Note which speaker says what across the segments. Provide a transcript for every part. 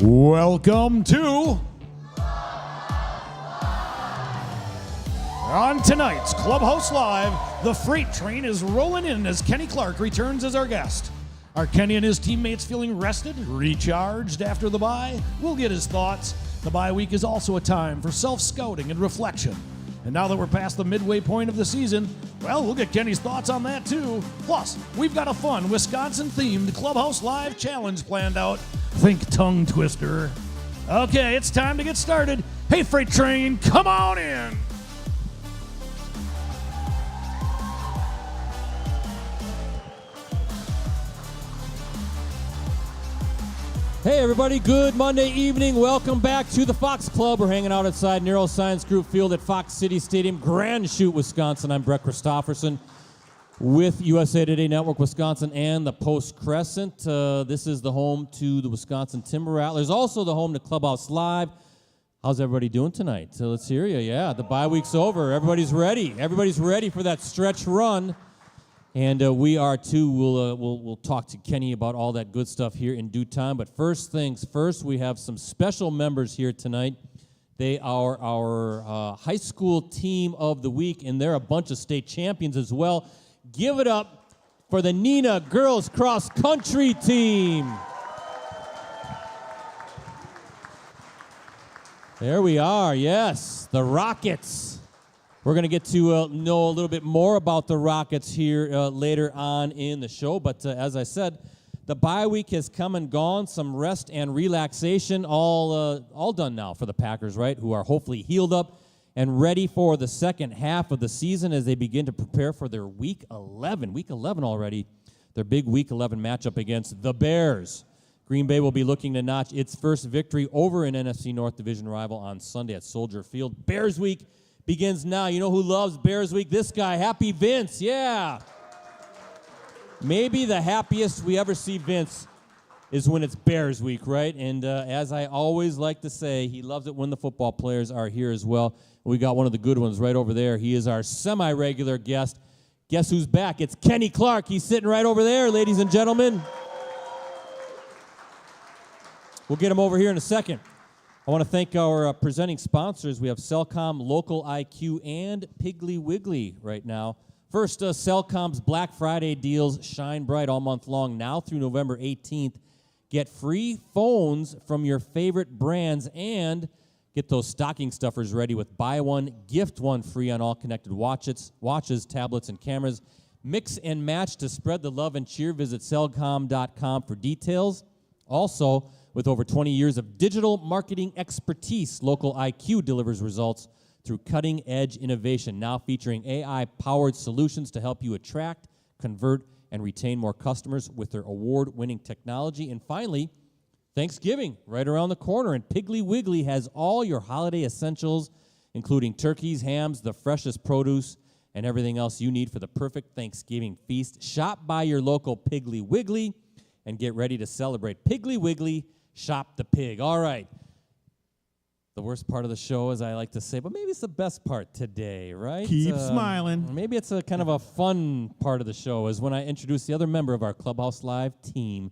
Speaker 1: Welcome to on tonight's Clubhouse Live. The freight train is rolling in as Kenny Clark returns as our guest. Are Kenny and his teammates feeling rested, recharged after the bye? We'll get his thoughts. The bye week is also a time for self-scouting and reflection. And now that we're past the midway point of the season, well, we'll get Kenny's thoughts on that too. Plus, we've got a fun Wisconsin-themed Clubhouse Live challenge planned out. Think tongue twister. Okay, it's time to get started. Hey, freight train, come on in.
Speaker 2: Hey everybody, good Monday evening. Welcome back to the Fox Club. We're hanging out outside Neuroscience Group Field at Fox City Stadium, Grand Chute, Wisconsin. I'm Brett Christopherson with USA Today Network Wisconsin and the Post Crescent. This is the home to the Wisconsin Timber Rattlers, also the home to Clubhouse Live. How's everybody doing tonight? Let's hear you. Yeah, the bye week's over. Everybody's ready. Everybody's ready for that stretch run. And we are too. We'll talk to Kenny about all that good stuff here in due time. But first things first, we have some special members here tonight. They are our high school team of the week, and they're a bunch of state champions as well. Give it up for the Neenah Girls Cross Country Team. There we are, yes, the Rockets. We're going to get to know a little bit more about the Rockets here later on in the show. But as I said, the bye week has come and gone. Some rest and relaxation all done now for the Packers, right, who are hopefully healed up and ready for the second half of the season as they begin to prepare for their Week 11. Week 11 already, their big Week 11 matchup against the Bears. Green Bay will be looking to notch its first victory over an NFC North Division rival on Sunday at Soldier Field. Bears Week begins now. You know who loves Bears Week? This guy, Happy Vince, yeah. Maybe the happiest we ever see Vince is when it's Bears Week, right? And as I always like to say, he loves it when the football players are here as well. We got one of the good ones right over there. He is our semi-regular guest. Guess who's back? It's Kenny Clark. He's sitting right over there, ladies and gentlemen. We'll get him over here in a second. I want to thank our presenting sponsors. We have Cellcom, Local IQ, and Piggly Wiggly right now. First, Cellcom's Black Friday deals shine bright all month long, now through November 18th. Get free phones from your favorite brands and get those stocking stuffers ready with buy one, gift one free on all connected watches, tablets, and cameras. Mix and match to spread the love and cheer. Visit Cellcom.com for details. Also, with over 20 years of digital marketing expertise, Local IQ delivers results through cutting-edge innovation, now featuring AI-powered solutions to help you attract, convert, and retain more customers with their award-winning technology. And finally, Thanksgiving, right around the corner, and Piggly Wiggly has all your holiday essentials, including turkeys, hams, the freshest produce, and everything else you need for the perfect Thanksgiving feast. Shop by your local Piggly Wiggly and get ready to celebrate. Piggly Wiggly, shop the pig. All right. The worst part of the show, as I like to say, but maybe it's the best part today, right?
Speaker 1: Keep smiling.
Speaker 2: Maybe it's a kind of a fun part of the show is when I introduce the other member of our Clubhouse Live team.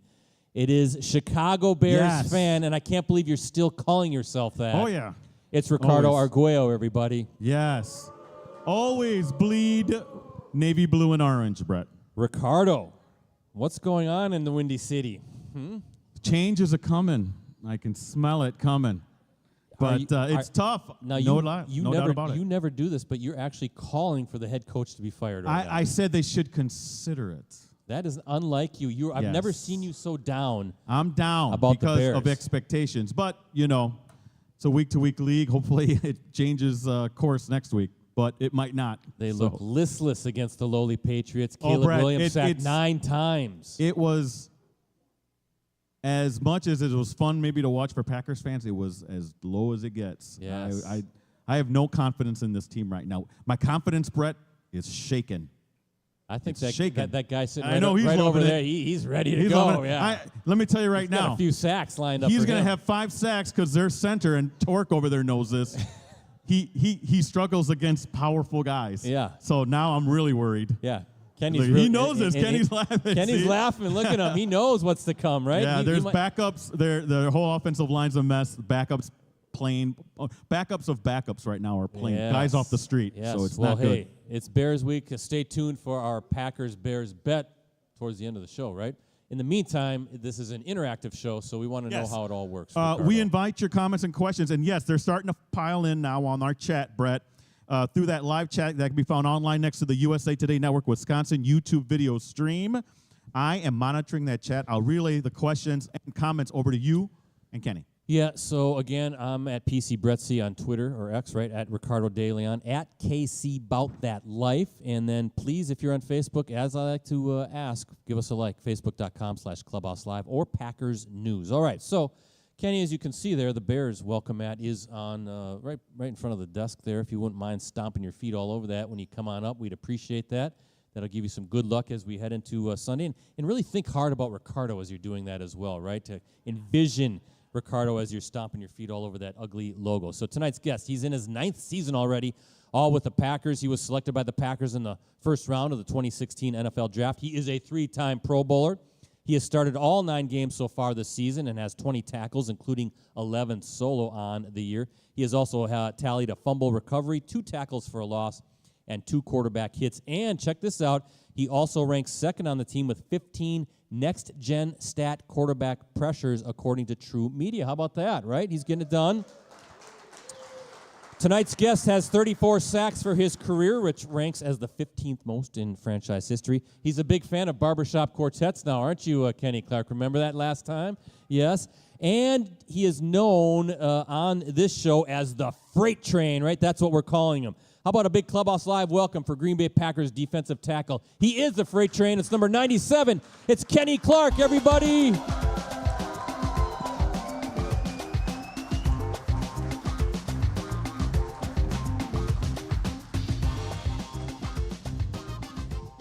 Speaker 2: It is Chicago Bears fan, and I can't believe you're still calling yourself that.
Speaker 1: Oh, yeah.
Speaker 2: It's Ricardo Arguello, everybody.
Speaker 3: Yes. Always bleed navy blue and orange, Brett.
Speaker 2: Ricardo, what's going on in the Windy City?
Speaker 3: Change is a-coming. I can smell it coming. But it's tough.
Speaker 2: Now
Speaker 3: no doubt about it.
Speaker 2: You never do this, but you're actually calling for the head coach to be fired.
Speaker 3: I said they should consider it.
Speaker 2: That is unlike you. I've never seen you so down.
Speaker 3: I'm down
Speaker 2: about
Speaker 3: because
Speaker 2: the Bears.
Speaker 3: Of expectations. But, you know, it's a week-to-week league. Hopefully it changes course next week, but it might not.
Speaker 2: They look listless against the lowly Patriots. Caleb
Speaker 3: Brett,
Speaker 2: Williams sacked 9 times.
Speaker 3: It was, as much as it was fun maybe to watch for Packers fans, it was as low as it gets.
Speaker 2: Yes.
Speaker 3: I have no confidence in this team right now. My confidence, Brett, is shaken.
Speaker 2: I think that guy sitting
Speaker 3: right
Speaker 2: over there, he's ready to go. Yeah.
Speaker 3: Let me tell you right
Speaker 2: he's
Speaker 3: now.
Speaker 2: Got a few sacks lined up.
Speaker 3: He's going to have 5 sacks because their center and Torque over there knows this. He struggles against powerful guys.
Speaker 2: Yeah.
Speaker 3: So now I'm really worried.
Speaker 2: Yeah. Kenny's
Speaker 3: he knows this. Kenny's laughing.
Speaker 2: Kenny's
Speaker 3: see?
Speaker 2: laughing. Look at him. He knows what's to come, right?
Speaker 3: Yeah,
Speaker 2: He
Speaker 3: there's
Speaker 2: might-
Speaker 3: backups. Their whole offensive line's a mess. Backups playing. Backups of backups right now are playing.
Speaker 2: Yes.
Speaker 3: Guys off the street.
Speaker 2: Yes.
Speaker 3: So it's
Speaker 2: well,
Speaker 3: not good.
Speaker 2: hey, it's Bears week. Stay tuned for our Packers-Bears bet towards the end of the show, right? In the meantime, this is an interactive show, so we want to know how it all works. Ricardo.
Speaker 3: We invite your comments and questions. And yes, they're starting to pile in now on our chat, Brett. Through that live chat that can be found online next to the USA Today Network Wisconsin YouTube video stream. I am monitoring that chat. I'll relay the questions and comments over to you and Kenny.
Speaker 2: Yeah, so again, I'm at PC Brettsy on Twitter, or X, right, at Ricardo De Leon, at KC Bout That Life. And then please, if you're on Facebook, as I like to ask, give us a like, facebook.com/Clubhouse Live or Packers News. All right, so Kenny, as you can see there, the Bears welcome mat is on right in front of the desk there. If you wouldn't mind stomping your feet all over that when you come on up, we'd appreciate that. That'll give you some good luck as we head into Sunday. And really think hard about Ricardo as you're doing that as well, right? To envision Ricardo as you're stomping your feet all over that ugly logo. So tonight's guest, he's in his 9th season already, all with the Packers. He was selected by the Packers in the first round of the 2016 NFL Draft. He is a 3-time Pro Bowler. He has started all 9 games so far this season and has 20 tackles, including 11 solo on the year. He has also tallied a fumble recovery, 2 tackles for a loss, and 2 quarterback hits. And check this out, he also ranks second on the team with 15 next-gen stat quarterback pressures, according to True Media. How about that, right? He's getting it done. Tonight's guest has 34 sacks for his career, which ranks as the 15th most in franchise history. He's a big fan of barbershop quartets now, aren't you, Kenny Clark? Remember that last time? Yes. And he is known on this show as the Freight Train, right? That's what we're calling him. How about a big Clubhouse Live welcome for Green Bay Packers defensive tackle? He is the Freight Train. It's number 97. It's Kenny Clark, everybody.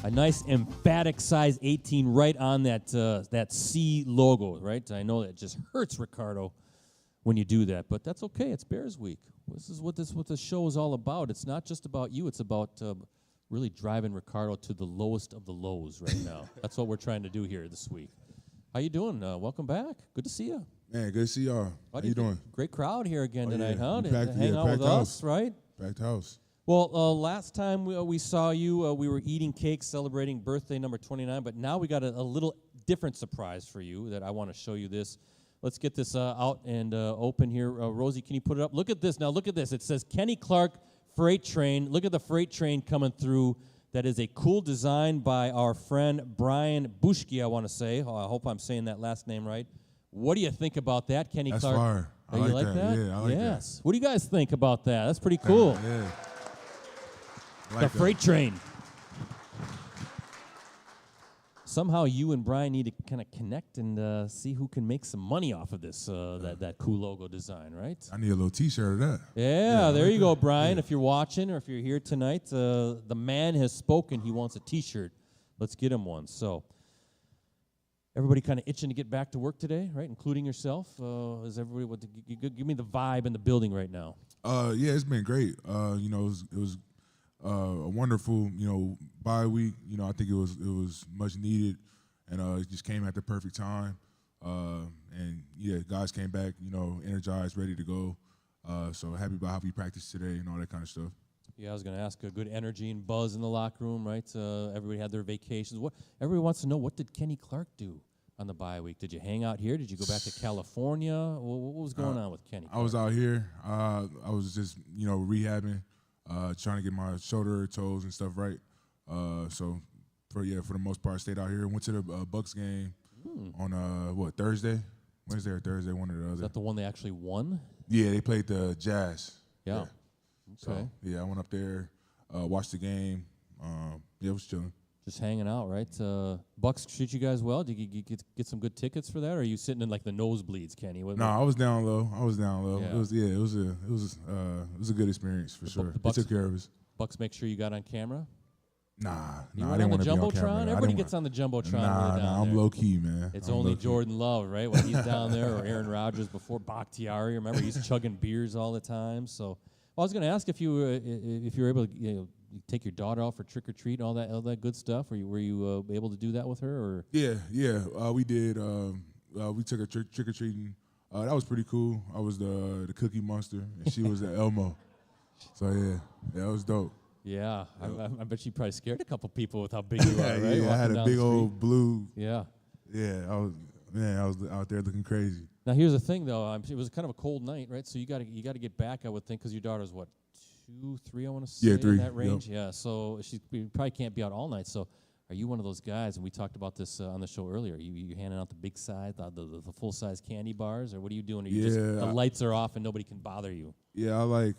Speaker 2: A nice emphatic size 18 right on that C logo, right? I know that just hurts Ricardo when you do that, but that's okay. It's Bears Week. This is what this show is all about. It's not just about you. It's about really driving Ricardo to the lowest of the lows right now. That's what we're trying to do here this week. How you doing? Welcome back. Good to see you.
Speaker 4: Man, good to see y'all. How you doing?
Speaker 2: Great crowd here again tonight, huh?
Speaker 4: You
Speaker 2: To hang out with
Speaker 4: house.
Speaker 2: us, right?
Speaker 4: Packed house.
Speaker 2: Well, last time we saw you, we were eating cake celebrating birthday number 29, but now we got a little different surprise for you that I want to show you this. Let's get this out and open here. Rosie, can you put it up? Look at this. Now look at this. It says Kenny Clark Freight Train. Look at the freight train coming through. That is a cool design by our friend Brian Bushke, I want to say. Oh, I hope I'm saying that last name right. What do you think about that, Kenny
Speaker 4: That's
Speaker 2: Clark?
Speaker 4: fire. I
Speaker 2: You
Speaker 4: like that. Yeah, I like that.
Speaker 2: Yes. What do you guys think about that? That's pretty cool.
Speaker 4: Yeah. I
Speaker 2: The
Speaker 4: like that.
Speaker 2: freight train. Somehow you and Brian need to kind of connect and see who can make some money off of this, that cool logo design, right?
Speaker 4: I need a little T-shirt of that.
Speaker 2: Yeah, there
Speaker 4: like
Speaker 2: you go,
Speaker 4: that.
Speaker 2: Brian.
Speaker 4: Yeah.
Speaker 2: If you're watching or if you're here tonight, the man has spoken. He wants a T-shirt. Let's get him one. So everybody kind of itching to get back to work today, right? Including yourself. Is everybody? Give me the vibe in the building right now.
Speaker 4: Yeah, it's been great. It was a wonderful, bye week. I think it was much needed, and it just came at the perfect time. And yeah, guys came back, energized, ready to go. So happy about how we practiced today and all that kind of stuff.
Speaker 2: Yeah, I was going to ask, a good energy and buzz in the locker room, right? Everybody had their vacations. Everybody wants to know, what did Kenny Clark do on the bye week? Did you hang out here? Did you go back to California? What was going on with Kenny Clark?
Speaker 4: I was out here. I was just, rehabbing, trying to get my shoulder, toes, and stuff right. So for the most part, I stayed out here. Went to the Bucks game on Thursday, Wednesday or Thursday, one or the other.
Speaker 2: Is that the one they actually won?
Speaker 4: Yeah, they played the Jazz.
Speaker 2: Yeah. Okay.
Speaker 4: So I went up there, watched the game. It was chilling.
Speaker 2: Just hanging out, right? Bucks treat you guys well? Did you get some good tickets for that, or are you sitting in like the nosebleeds, Kenny?
Speaker 4: No, I was down low.
Speaker 2: Yeah.
Speaker 4: It was a good experience for sure. They took care of us.
Speaker 2: Bucks make sure you got on camera?
Speaker 4: Nah,
Speaker 2: You
Speaker 4: I
Speaker 2: went
Speaker 4: didn't
Speaker 2: on
Speaker 4: want
Speaker 2: the
Speaker 4: to be on
Speaker 2: Jumbotron?
Speaker 4: camera.
Speaker 2: Everybody gets on the Jumbotron.
Speaker 4: Nah, I'm low key, man.
Speaker 2: It's
Speaker 4: I'm
Speaker 2: only
Speaker 4: low-key.
Speaker 2: Jordan Love, right? When he's down there, or Aaron Rodgers before Bakhtiari. Remember, he's chugging beers all the time. So, I was going to ask if you were able to you take your daughter out for trick or treat, all that good stuff? Were you able to do that with her, or?
Speaker 4: Yeah, we did. We took her trick or treating. That was pretty cool. I was the Cookie Monster, and she was the Elmo. So yeah, that was dope.
Speaker 2: Yeah, I bet you probably scared a couple people with how big you are, right?
Speaker 4: Yeah, I had a big old blue.
Speaker 2: Yeah.
Speaker 4: Yeah, I was out there looking crazy.
Speaker 2: Now here's the thing, though. It was kind of a cold night, right? So you got to get back, I would think, because your daughter's what, 2, 3? I want to say.
Speaker 4: Yeah, 3.
Speaker 2: In that range.
Speaker 4: Yep.
Speaker 2: Yeah. So you probably can't be out all night. So are you one of those guys? And we talked about this on the show earlier. You handing out the big size, the full size candy bars, or what are you doing? Are you just the lights are off and nobody can bother you?
Speaker 4: Yeah, I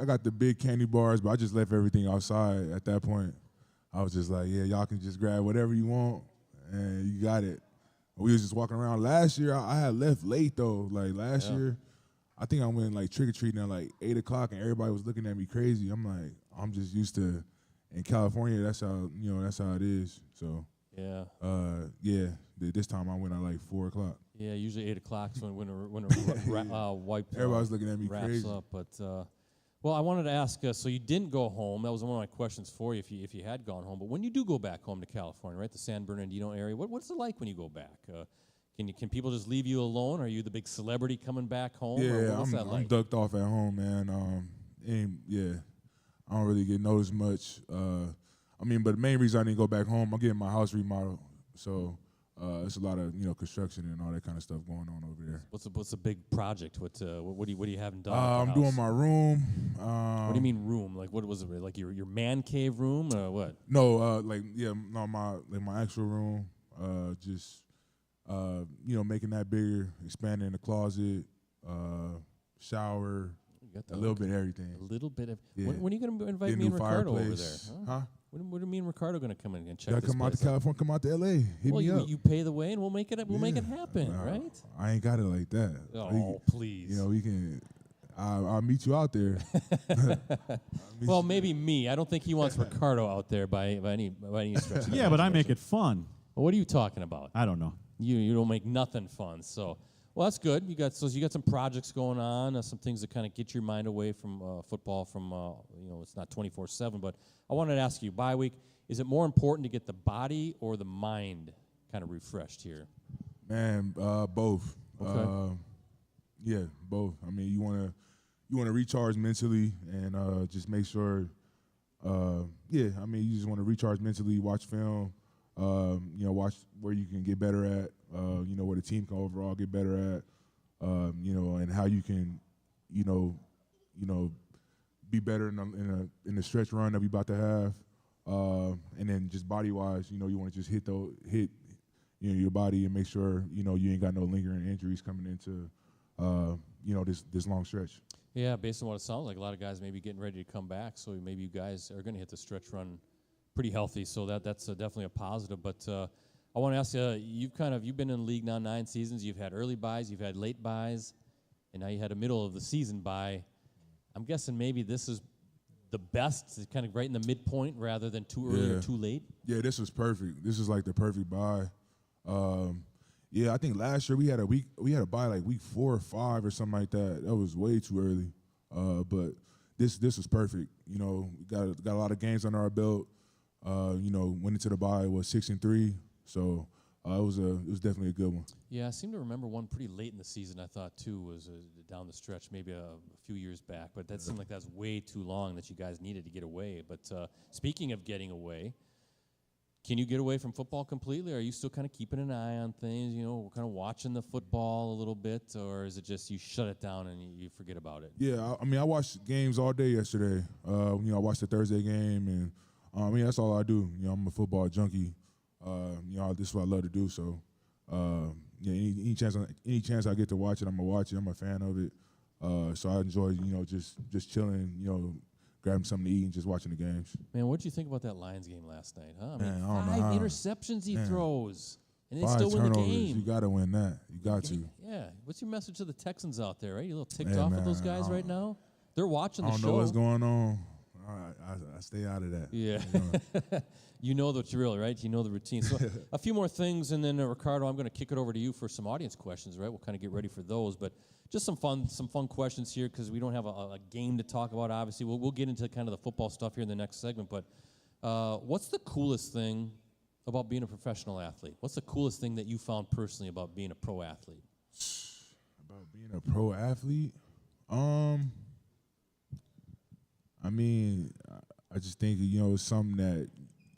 Speaker 4: got the big candy bars, but I just left everything outside at that point. I was just like, yeah, y'all can just grab whatever you want, and you got it. We was just walking around. Last year, I had left late, though. Like, last year, I think I went, like, trick-or-treating at, like, 8 o'clock, and everybody was looking at me crazy. I'm like, I'm just used to, in California, that's how it is. So, this time I went at, like, 4 o'clock.
Speaker 2: Yeah, usually 8 o'clock is when wipe.
Speaker 4: Everybody's looking at me crazy.
Speaker 2: Up, but well, I wanted to ask. So you didn't go home. That was one of my questions for you, if you had gone home. But when you do go back home to California, right, the San Bernardino area, what's it like when you go back? Can people just leave you alone? Are you the big celebrity coming back home?
Speaker 4: Yeah,
Speaker 2: what's that like?
Speaker 4: I'm ducked off at home, man. I don't really get noticed much. But the main reason I didn't go back home, I'm getting my house remodeled, so. It's a lot of construction and all that kind of stuff going on over there.
Speaker 2: What's a big project? What do you haven't done?
Speaker 4: I'm doing my room.
Speaker 2: What do you mean room? Like what was it? Like your man cave room or what?
Speaker 4: No, my actual room. Making that bigger, expanding the closet, shower, a little bit of everything.
Speaker 2: A little bit of.
Speaker 4: Yeah.
Speaker 2: When are you going to invite me and Ricardo over there? Huh? When are me and Ricardo going to come in and check this place out?
Speaker 4: Come out to California, come out to LA. Hit me up.
Speaker 2: You pay the way and we'll make it happen, right?
Speaker 4: I ain't got it like that.
Speaker 2: Oh, please.
Speaker 4: We can. I'll meet you out there.
Speaker 2: Well, maybe me. I don't think he wants Ricardo out there by any stretch.
Speaker 3: Yeah, but I make it fun.
Speaker 2: Well, what are you talking about?
Speaker 3: I don't know.
Speaker 2: You don't make nothing fun. So, well, that's good. You got some projects going on, some things that kind of get your mind away from football. It's not 24/7. But I wanted to ask you, bye week, is it more important to get the body or the mind kind of refreshed here?
Speaker 4: Man, both.
Speaker 2: Okay.
Speaker 4: Both. I mean, you want to recharge mentally and just make sure. You just want to recharge mentally, watch film. Watch where you can get better at. Where the team can overall get better at. And how you can, be better in the stretch run that we about to have. And then just body wise, you want to just hit your body and make sure you ain't got no lingering injuries coming into this long stretch.
Speaker 2: Yeah, based on what it sounds like, a lot of guys may be getting ready to come back. So maybe you guys are going to hit the stretch run pretty healthy. So that's definitely a positive. But I want to ask you, you've been in the league now 9 seasons. You've had early buys, you've had late buys, and now you had a middle of the season buy. I'm guessing maybe this is the best, kind of right in the midpoint rather than too early or too late.
Speaker 4: Yeah, this was perfect. This is like the perfect buy. I think last year we had a buy like week 4 or 5 or something like that. That was way too early. But this was perfect. Got a lot of games under our belt. Went into the bye was 6-3. So it was definitely a good one.
Speaker 2: Yeah, I seem to remember one pretty late in the season. I thought too was down the stretch, maybe a few years back. But that seemed like that was way too long that you guys needed to get away. But speaking of getting away, can you get away from football completely? Or are you still kind of keeping an eye on things? Kind of watching the football a little bit, or is it just you shut it down and you forget about it?
Speaker 4: Yeah, I watched games all day yesterday. I watched the Thursday game, and that's all I do. I'm a football junkie. This is what I love to do. So, any chance I get to watch it, I'm gonna watch it. I'm a fan of it. So I enjoy, just chilling, grabbing something to eat and just watching the games.
Speaker 2: Man, what did you think about that Lions game last night? Huh?
Speaker 4: Man,
Speaker 2: I mean, 5 interceptions he throws, and they still win the game.
Speaker 4: You gotta win that. You got to.
Speaker 2: Yeah. What's your message to the Texans out there? Right, you a little ticked off with those guys right now? They're watching the show.
Speaker 4: I don't know what's going on. I stay out of that.
Speaker 2: Yeah.
Speaker 4: You know.
Speaker 2: You know the drill, right? You know the routine. So a few more things, and then Ricardo, I'm going to kick it over to you for some audience questions, right? We'll kind of get ready for those, but just some fun questions here because we don't have a game to talk about. Obviously, we'll get into kind of the football stuff here in the next segment. But what's the coolest thing about being a professional athlete? What's the coolest thing that you found personally about being a pro athlete?
Speaker 4: About being a pro athlete, I mean, I just think it's something that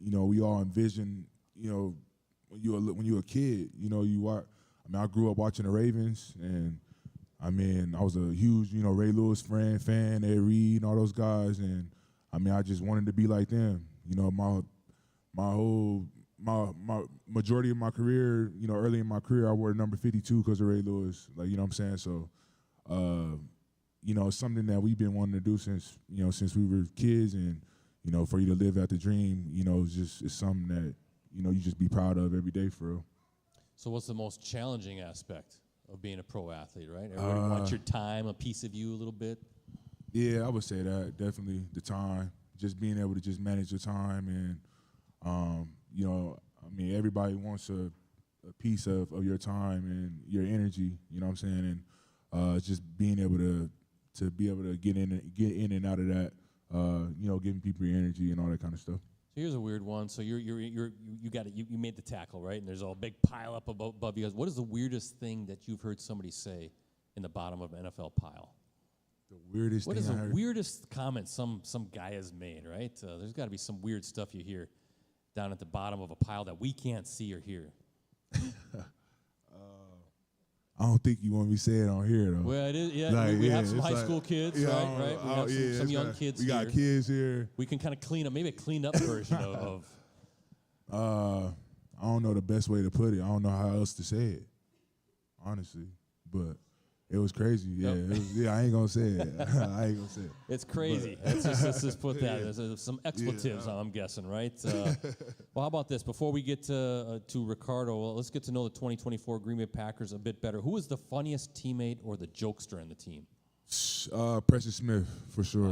Speaker 4: we all envision. When you're a kid, you watch. I mean, I grew up watching the Ravens, and I mean, I was a huge Ray Lewis fan, Ed Reed, and all those guys, and I mean, I just wanted to be like them. My majority of my career, early in my career, I wore number 52 because of Ray Lewis. Like, you know what I'm saying? So, it's something that we've been wanting to do since we were kids, and for you to live out the dream, it's something that you just be proud of every day for real.
Speaker 2: So, what's the most challenging aspect of being a pro athlete? Right? Everybody wants your time, a piece of you, a little bit.
Speaker 4: Yeah, I would say that definitely the time, just being able to just manage your time, and I mean, everybody wants a piece of your time and your energy. You know what I'm saying? And just being able to be able to get in and out of that. Giving people your energy and all that kind of stuff.
Speaker 2: So here's a weird one. So you made the tackle, right? And there's a big pile up above you guys. What is the weirdest thing that you've heard somebody say in the bottom of an NFL pile?
Speaker 4: The weirdest
Speaker 2: What
Speaker 4: thing
Speaker 2: is
Speaker 4: I
Speaker 2: the
Speaker 4: heard?
Speaker 2: weirdest comment some guy has made, right? There's got to be some weird stuff you hear down at the bottom of a pile that we can't see or hear.
Speaker 4: I don't think you want me to say it on here, though.
Speaker 2: Well, it is, yeah.
Speaker 4: Like,
Speaker 2: we
Speaker 4: yeah,
Speaker 2: have some
Speaker 4: it's
Speaker 2: high
Speaker 4: like-
Speaker 2: school kids,
Speaker 4: yeah,
Speaker 2: right? We have some young kids
Speaker 4: We
Speaker 2: here.
Speaker 4: got kids here.
Speaker 2: We can kind of clean up, maybe a cleaned up version of.
Speaker 4: I don't know the best way to put it. I don't know how else to say it, honestly. But it was crazy. Yeah, I ain't gonna say it. I ain't gonna say it.
Speaker 2: It's crazy. Let's just put that. There's some expletives, I'm guessing, right? Well, how about this? Before we get to Ricardo, let's get to know the 2024 Green Bay Packers a bit better. Who was the funniest teammate or the jokester in the team?
Speaker 4: Preston Smith, for sure.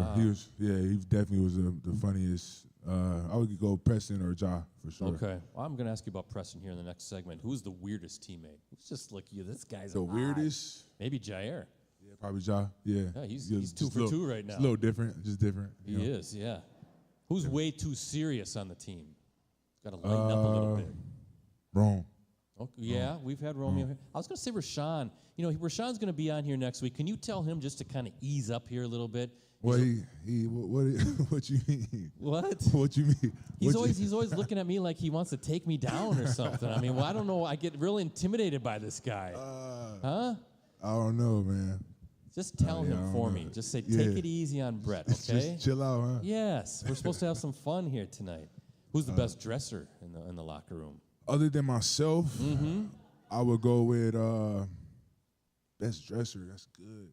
Speaker 4: He definitely was the funniest. I would go Preston or Ja, for sure.
Speaker 2: Okay. Well, I'm going to ask you about Preston here in the next segment. Who's the weirdest teammate? It's just like this guy's
Speaker 4: The weirdest?
Speaker 2: Maybe Jair.
Speaker 4: Yeah, probably Ja. Yeah.
Speaker 2: Yeah, he's 2 for 2 right now.
Speaker 4: It's a little different, just different.
Speaker 2: He is, yeah. Who's way too serious on the team? Got to lighten up a little bit.
Speaker 4: Wrong.
Speaker 2: Okay, yeah, we've had Romeo here. I was going to say Rashawn. Rashawn's going to be on here next week. Can you tell him just to kind of ease up here a little bit?
Speaker 4: What what you mean?
Speaker 2: What?
Speaker 4: What you mean?
Speaker 2: He's always looking at me like he wants to take me down or something. I mean, well, I don't know. I get really intimidated by this guy. Huh?
Speaker 4: I don't know, man.
Speaker 2: Just tell him for me. Just say, take it easy on Brett, okay?
Speaker 4: Just chill out, huh?
Speaker 2: Yes, we're supposed to have some fun here tonight. Who's the best dresser in the locker room?
Speaker 4: Other than myself, I would go with best dresser. That's good.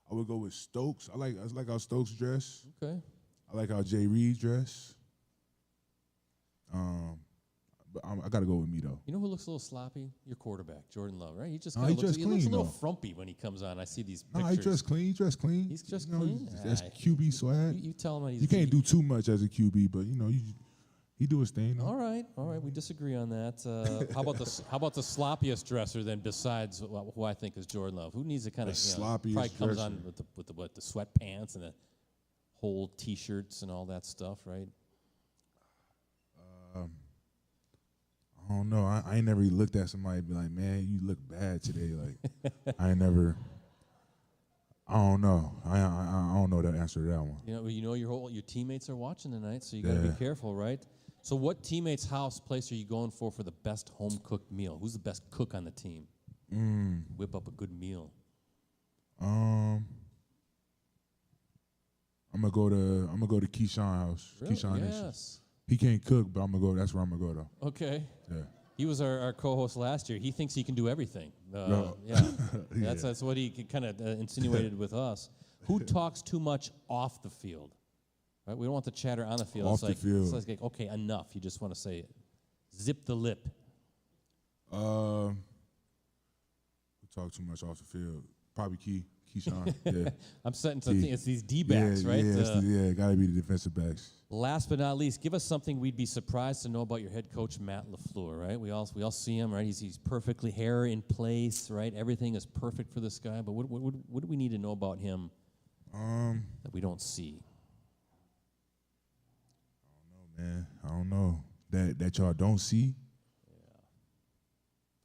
Speaker 4: I would go with Stokes. I like how Stokes dress.
Speaker 2: Okay.
Speaker 4: I like how Jay Reed dress. But I got to go with me, though.
Speaker 2: You know who looks a little sloppy? Your quarterback, Jordan Love, right? He just
Speaker 4: he
Speaker 2: kind of
Speaker 4: dressed
Speaker 2: he looks a
Speaker 4: clean,
Speaker 2: little
Speaker 4: though.
Speaker 2: frumpy when he comes on. I see these pictures.
Speaker 4: No, he dressed clean. He dressed clean.
Speaker 2: He's just clean?
Speaker 4: That's
Speaker 2: Ah,
Speaker 4: QB swag.
Speaker 2: You tell him that he's
Speaker 4: You can't do too much as a QB, but he do his thing.
Speaker 2: All right. We disagree on that. How about the sloppiest dresser then? Besides who I think is Jordan Love, who needs to kind of
Speaker 4: sloppiest
Speaker 2: probably comes
Speaker 4: dresser.
Speaker 2: on with the sweatpants and the whole T-shirts and all that stuff, right?
Speaker 4: I don't know. I ain't never looked at somebody and be like, man, you look bad today. Like, I ain't never. I don't know. I don't know the answer to that one.
Speaker 2: Your teammates are watching tonight, so you got to be careful, right? So what teammate's place are you going for the best home cooked meal? Who's the best cook on the team? Whip up a good meal.
Speaker 4: I'm gonna go to Keyshawn house.
Speaker 2: Really?
Speaker 4: Keyshawn Nation.
Speaker 2: Yes.
Speaker 4: He can't cook, but I'm gonna go. That's where I'm gonna go though.
Speaker 2: Okay.
Speaker 4: Yeah.
Speaker 2: He was our co-host last year. He thinks he can do everything.
Speaker 4: No.
Speaker 2: Yeah.
Speaker 4: Yeah.
Speaker 2: That's what he kind of insinuated with us. Who talks too much off the field? Right? We don't want the chatter on the field.
Speaker 4: Off the field.
Speaker 2: It's like, okay, enough. You just want to say it. Zip the lip.
Speaker 4: We talk too much off the field. Probably Key Keyshawn. Yeah.
Speaker 2: I'm starting to think it's these D-backs, right?
Speaker 4: Yeah, got to be the defensive backs.
Speaker 2: Last but not least, give us something we'd be surprised to know about your head coach, Matt LaFleur, right? We all see him, right? He's perfectly hair in place, right? Everything is perfect for this guy. But what do we need to know about him that we don't see?
Speaker 4: I don't know, man. I don't know. That y'all don't see?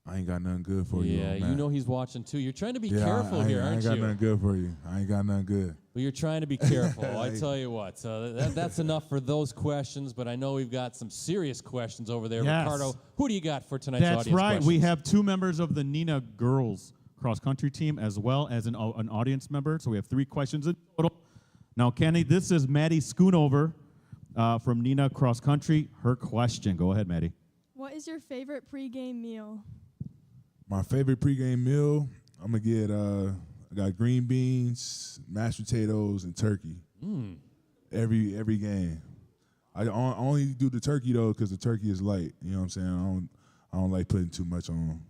Speaker 4: I ain't got nothing good for you.
Speaker 2: Yeah, you know he's watching too. You're trying to be careful here, aren't you?
Speaker 4: I ain't got nothing good for you. I ain't got nothing good.
Speaker 2: Well, you're trying to be careful. I tell you what. So that's enough for those questions, but I know we've got some serious questions over there.
Speaker 3: Yes.
Speaker 2: Ricardo, who do you got for tonight's
Speaker 3: That's
Speaker 2: audience
Speaker 3: right.
Speaker 2: questions?
Speaker 3: We have 2 members of the Nina girls cross-country team as well as an audience member. So we have 3 questions in total. Now, Kenny, this is Maddie Schoonover from Nina Cross Country. Her question. Go ahead, Maddie.
Speaker 5: What is your favorite pregame meal?
Speaker 4: My favorite pregame meal, I'm going to get, I got green beans, mashed potatoes, and turkey. Every game. I only do the turkey, though, because the turkey is light. You know what I'm saying? I don't like putting too much on.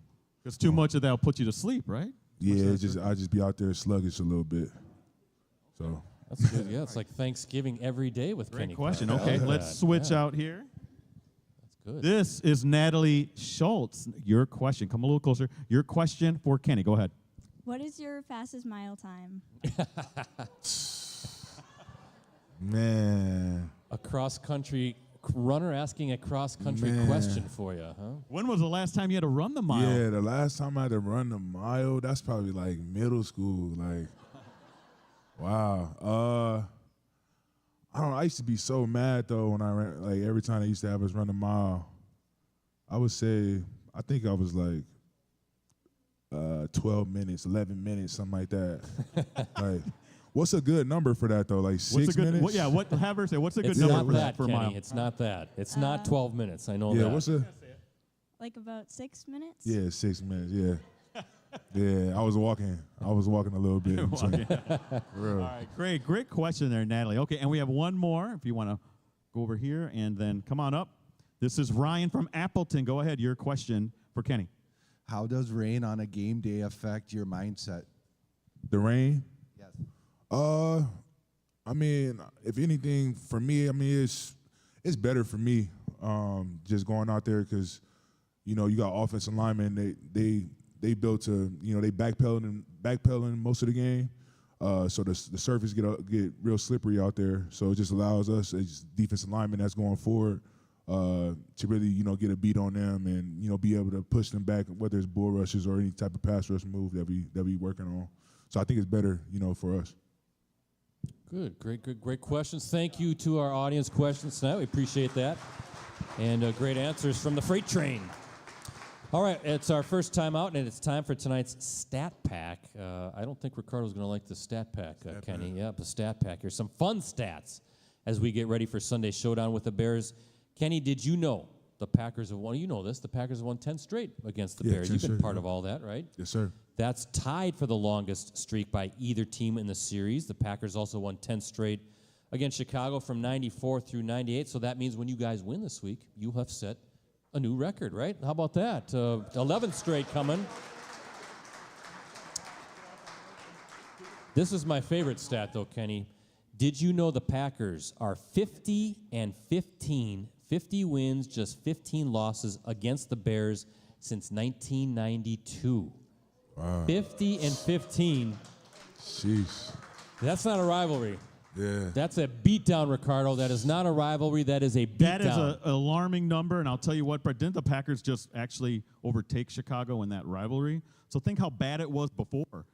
Speaker 3: Because too much of that will put you to sleep, right?
Speaker 4: Yeah, I just be out there sluggish a little bit. So
Speaker 2: That's good. Yeah, it's like Thanksgiving every day with Kenny.
Speaker 3: Great question.
Speaker 2: Clark.
Speaker 3: Okay,
Speaker 2: I like
Speaker 3: let's
Speaker 2: that.
Speaker 3: switch
Speaker 2: Yeah,
Speaker 3: out here.
Speaker 2: That's good.
Speaker 3: This is Natalie Schultz. Your question. Come a little closer. Your question for Kenny. Go ahead.
Speaker 5: What is your fastest mile time?
Speaker 4: Man.
Speaker 2: A cross-country runner asking a cross-country
Speaker 4: Man.
Speaker 2: question for you, huh?
Speaker 3: When was the last time you had to run the mile?
Speaker 4: Yeah, the last time I had to run the mile, that's probably like middle school. Like, wow. I don't know. I used to be so mad though when I ran. Like every time they used to have us run a mile, I would say I think I was like 12 minutes, 11 minutes, something like that. Like, what's a good number for that though? Like 6 minutes?
Speaker 3: Have her say, what's a good
Speaker 2: It's
Speaker 3: number
Speaker 2: not
Speaker 3: for
Speaker 2: that,
Speaker 3: for a
Speaker 2: Kenny.
Speaker 3: mile?
Speaker 2: It's not that. It's not 12 minutes. I know
Speaker 4: Yeah,
Speaker 2: that.
Speaker 4: what's a?
Speaker 5: Like about 6 minutes?
Speaker 4: Yeah, 6 minutes. Yeah. Yeah, I was walking a little bit. So, real.
Speaker 3: All right, great question there, Natalie. Okay, and we have one more if you want to go over here and then come on up. This is Ryan from Appleton. Go ahead, your question for Kenny.
Speaker 6: How does rain on a game day affect your mindset?
Speaker 4: The rain?
Speaker 6: Yes.
Speaker 4: I mean, if anything, for me, I mean, it's better for me just going out there because, you know, you got offensive linemen. They built to, you know, they backpedaling most of the game. So the surface get real slippery out there. So it just allows us as defensive linemen that's going forward to really, you know, get a beat on them and, you know, be able to push them back, whether it's bull rushes or any type of pass rush move that we working on. So I think it's better, you know, for us.
Speaker 2: Good. Great questions. Thank you to our audience questions tonight. We appreciate that. And great answers from the freight train. All right, it's our first time out, and it's time for tonight's stat pack. I don't think Ricardo's going to like the stat pack, Kenny. Yep, the stat pack. Here's some fun stats as we get ready for Sunday's showdown with the Bears. Kenny, did you know the Packers have won? You know this. The Packers have won 10 straight against the Bears.
Speaker 4: 10
Speaker 2: You've been
Speaker 4: straight,
Speaker 2: part of all that, right?
Speaker 4: Yes, sir.
Speaker 2: That's tied for the longest streak by either team in the series. The Packers also won 10 straight against Chicago from 94 through 98. So that means when you guys win this week, you'll have set a new record, right? How about that? 11 straight coming. This is my favorite stat, though, Kenny. Did you know the Packers are 50-15, 50 wins, just 15 losses against the Bears since 1992?
Speaker 4: Wow.
Speaker 2: 50-15.
Speaker 4: Sheesh.
Speaker 2: That's not a rivalry.
Speaker 4: Yeah.
Speaker 2: That's a beatdown, Ricardo. That is not a rivalry. That is a beatdown.
Speaker 3: That is an alarming number, and I'll tell you what, Brett, didn't the Packers just actually overtake Chicago in that rivalry? So think how bad it was before.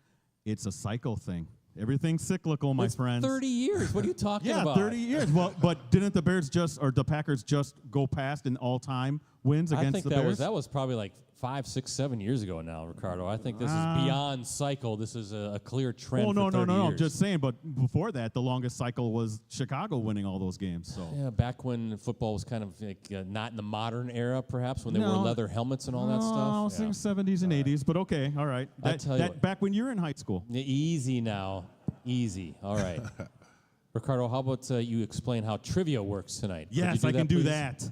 Speaker 3: It's a cycle thing. Everything's cyclical, my
Speaker 2: It's
Speaker 3: friends.
Speaker 2: 30 years. What are you talking
Speaker 3: Yeah,
Speaker 2: about?
Speaker 3: 30 years. Well, but didn't the Packers just go past in all-time wins
Speaker 2: I
Speaker 3: against
Speaker 2: think
Speaker 3: the
Speaker 2: that
Speaker 3: Bears?
Speaker 2: was probably like 5, 6, 7 years ago now, Ricardo. I think this is beyond cycle. This is a clear trend.
Speaker 3: Oh, no,
Speaker 2: for 30 years.
Speaker 3: I'm just saying. But before that, the longest cycle was Chicago winning all those games. So
Speaker 2: Yeah, back when football was kind of like, not in the modern era, perhaps, when they wore leather helmets and all that stuff.
Speaker 3: No, 70s and 80s. But okay, all right.
Speaker 2: I tell you what.
Speaker 3: Back when you were in high school.
Speaker 2: Easy now. Easy. All right. Ricardo, how about you explain how trivia works tonight? Could you
Speaker 3: Yes, I can do
Speaker 2: please?
Speaker 3: that.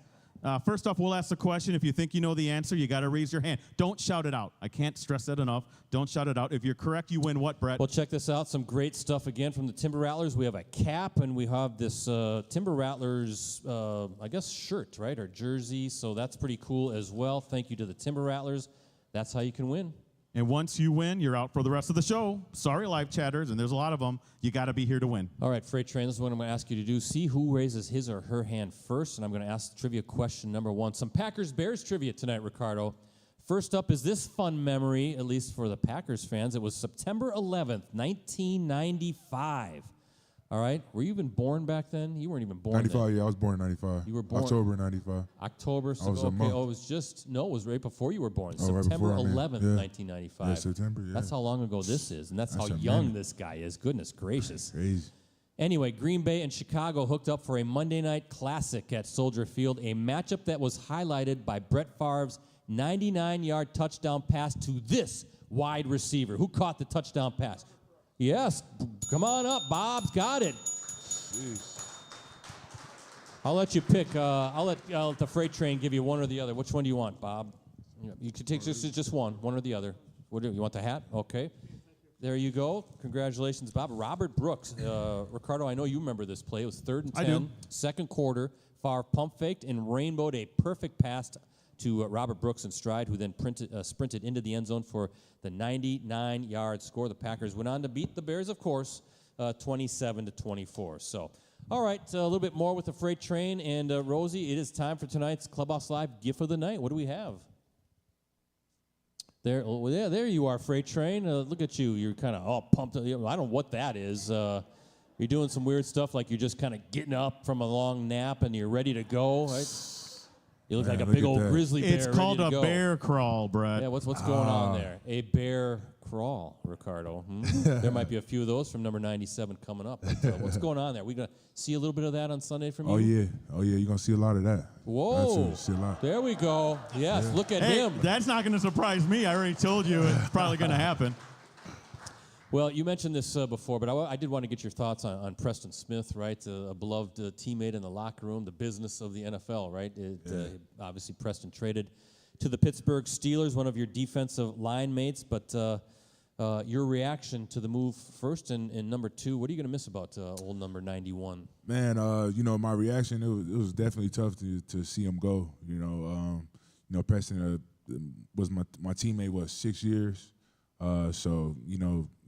Speaker 3: First off, we'll ask the question. If you think you know the answer, you got to raise your hand. Don't shout it out. I can't stress that enough. Don't shout it out. If you're correct, you win what, Brett?
Speaker 2: Well, check this out. Some great stuff again from the Timber Rattlers. We have a cap, and we have this Timber Rattlers, I guess, shirt, right, or jersey. So that's pretty cool as well. Thank you to the Timber Rattlers. That's how you can win.
Speaker 3: And once you win, you're out for the rest of the show. Sorry, live chatters, and there's a lot of them. You got to be here to win.
Speaker 2: All right, Freight Train, this is what I'm going to ask you to do. See who raises his or her hand first, and I'm going to ask trivia question number 1. Some Packers-Bears trivia tonight, Ricardo. First up is this fun memory, at least for the Packers fans. It was September 11th, 1995. All right, were you even born back then? You weren't even born
Speaker 4: 95,
Speaker 2: then.
Speaker 4: yeah, I was born in 95.
Speaker 2: You were born
Speaker 4: October 95.
Speaker 2: October, so
Speaker 4: I was a month.
Speaker 2: it was just, no, it was right before you were born.
Speaker 4: Oh, right
Speaker 2: September
Speaker 4: before,
Speaker 2: 11th,
Speaker 4: yeah.
Speaker 2: 1995.
Speaker 4: Yeah, September, yeah.
Speaker 2: That's how long ago this is, and that's how
Speaker 4: a
Speaker 2: young
Speaker 4: minute.
Speaker 2: this guy is. Goodness gracious.
Speaker 4: Crazy.
Speaker 2: Anyway, Green Bay and Chicago hooked up for a Monday night classic at Soldier Field, a matchup that was highlighted by Brett Favre's 99-yard touchdown pass to this wide receiver. Who caught the touchdown pass? Yes, come on up. Bob's got it.
Speaker 4: Jeez.
Speaker 2: I'll let you pick. I'll let the Freight Train give you one or the other. Which one do you want, Bob? You can take just one or the other. What do you want? The hat? Okay. There you go. Congratulations, Bob. Robert Brooks. Ricardo, I know you remember this play. It was 3rd and 10.
Speaker 3: I do.
Speaker 2: Second quarter. Favre pump faked and rainbowed a perfect pass to Robert Brooks in stride, who then sprinted into the end zone for the 99-yard score. The Packers went on to beat the Bears, of course, 27-24. So, all right, a little bit more with the Freight Train. And, Rosie, it is time for tonight's Clubhouse Live Gift of the Night. What do we have? There you are, Freight Train. Look at you. You're kind of all pumped. I don't know what that is. You're doing some weird stuff, like you're just kind of getting up from a long nap and you're ready to go, right? You look like a big old grizzly bear.
Speaker 3: It's called
Speaker 2: ready to
Speaker 3: a
Speaker 2: go.
Speaker 3: bear crawl, Brett.
Speaker 2: Yeah, what's going on there? A bear crawl, Ricardo. There might be a few of those from number 97 coming up. But, what's going on there? We going to see a little bit of that on Sunday from you?
Speaker 4: Oh, yeah, you're going to see a lot of that.
Speaker 2: Whoa.
Speaker 4: Absolutely, see a lot.
Speaker 2: There we go. Yes,
Speaker 4: Yeah.
Speaker 2: look at
Speaker 3: Hey,
Speaker 2: him.
Speaker 3: that's not going to surprise me. I already told you it's probably going to happen.
Speaker 2: Well, you mentioned this before, but I did want to get your thoughts on Preston Smith, right? A beloved teammate in the locker room, the business of the NFL, right? Obviously, Preston traded to the Pittsburgh Steelers, one of your defensive line mates, but your reaction to the move first and number 2, what are you going to miss about old number 91?
Speaker 4: Man, my reaction, it was definitely tough to see him go. Preston was my teammate, 6 years? So,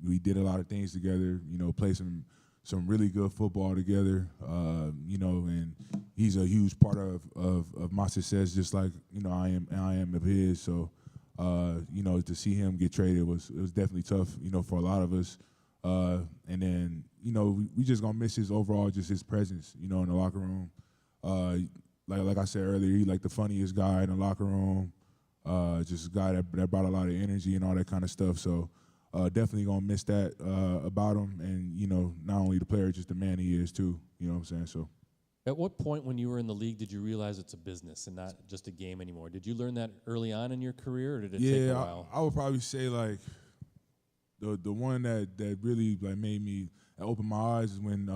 Speaker 4: we did a lot of things together, played some really good football together, and he's a huge part of my success, just like, I am of his. So, to see him get traded it was definitely tough, for a lot of us. And then, we just gonna miss his overall, just his presence, in the locker room. Like I said earlier, he like the funniest guy in the locker room. Just a guy that brought a lot of energy and all that kind of stuff. So definitely going to miss that about him. And, not only the player, just the man he is too. You know what I'm saying? So.
Speaker 2: At what point when you were in the league did you realize it's a business and not just a game anymore? Did you learn that early on in your career, or did it take a while?
Speaker 4: I would probably say, like, the one that really, like, made me open my eyes is when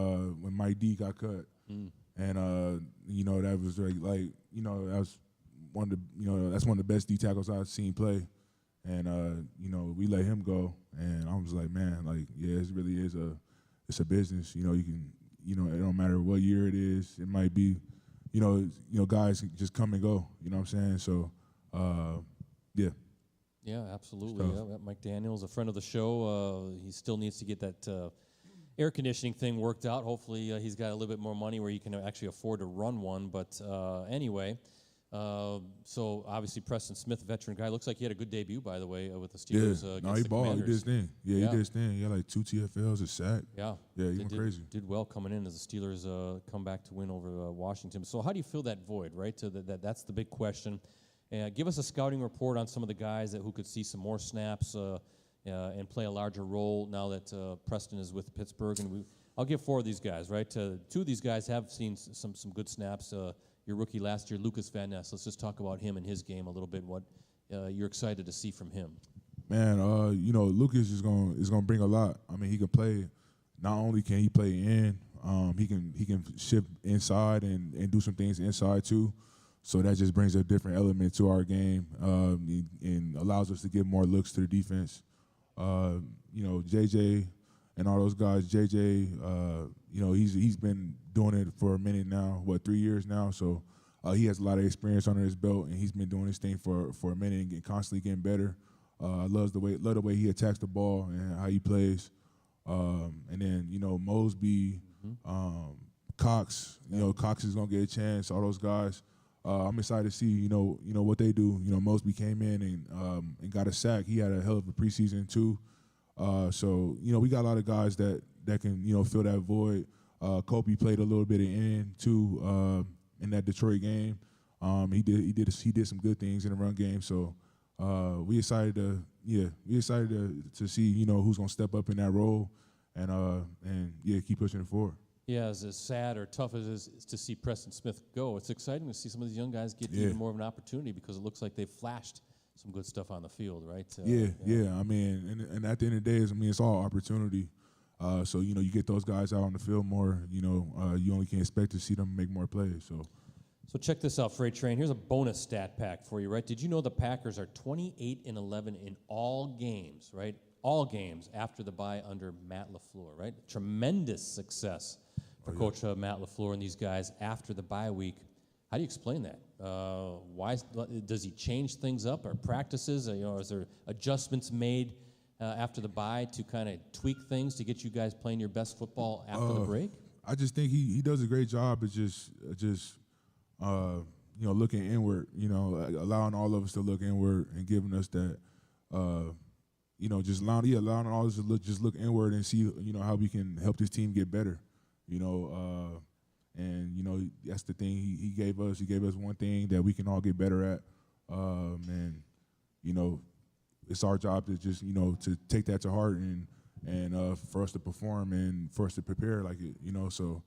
Speaker 4: Mike D got cut. And, that was, like, that was one of the, that's one of the best D tackles I've seen play, and we let him go, and I was like, man, like, yeah, it really is it's a business. You can, it don't matter what year it is. It might be, guys just come and go. You know what I'm saying? So, yeah.
Speaker 2: Yeah, absolutely. Yeah, Mike Daniels, a friend of the show. He still needs to get that air conditioning thing worked out. Hopefully, he's got a little bit more money where he can actually afford to run one. But anyway. So obviously Preston Smith, veteran guy, looks like he had a good debut, by the way, with the Steelers.
Speaker 4: Yeah, he balled. He did his thing. Yeah, he did his thing. He had like 2 TFLs, a sack.
Speaker 2: Yeah,
Speaker 4: he went crazy.
Speaker 2: Did well coming in as the Steelers come back to win over Washington. So how do you fill that void, right? So that's the big question. Give us a scouting report on some of the guys who could see some more snaps and play a larger role now that Preston is with Pittsburgh. And I'll give 4 of these guys, right? 2 of these guys have seen some good snaps. Your rookie last year, Lucas Van Ness. Let's just talk about him and his game a little bit. What you're excited to see from him?
Speaker 4: Man, Lucas is gonna bring a lot. I mean, he can play. Not only can he play in, he can shift inside and do some things inside too. So that just brings a different element to our game and allows us to get more looks to the defense. JJ and all those guys, JJ, he's been doing it for a minute now, 3 years now. So he has a lot of experience under his belt, and he's been doing this thing for a minute and constantly getting better. I love the way he attacks the ball and how he plays. And then Mosby, Cox. Cox is gonna get a chance. All those guys. I'm excited to see what they do. Mosby came in and got a sack. He had a hell of a preseason too. So we got a lot of guys that can fill that void. Kobe played a little bit of end too in that Detroit game. He did some good things in the run game. So we excited to see who's gonna step up in that role and keep pushing it forward.
Speaker 2: Yeah, as sad or tough as it is to see Preston Smith go, it's exciting to see some of these young guys get even more of an opportunity because it looks like they've flashed some good stuff on the field, right?
Speaker 4: Yeah. I mean, and at the end of the day, it's all opportunity. So you get those guys out on the field more. You only can expect to see them make more plays.
Speaker 2: So check this out, Freight Train. Here's a bonus stat pack for you, right? Did you know the Packers are 28-11 in all games, right? All games after the bye under Matt LaFleur, right? Tremendous success for Coach Matt LaFleur and these guys after the bye week. How do you explain that? Why does he change things up or practices? Is there adjustments made after the bye to kind of tweak things to get you guys playing your best football after the break?
Speaker 4: I just think he does a great job of just looking inward. Allowing all of us to look inward and giving us that. Just allowing all of us to look inward and see how we can help this team get better. That's the thing he gave us. He gave us one thing that we can all get better at, and it's our job to just to take that to heart and for us to perform and for us to prepare like it. So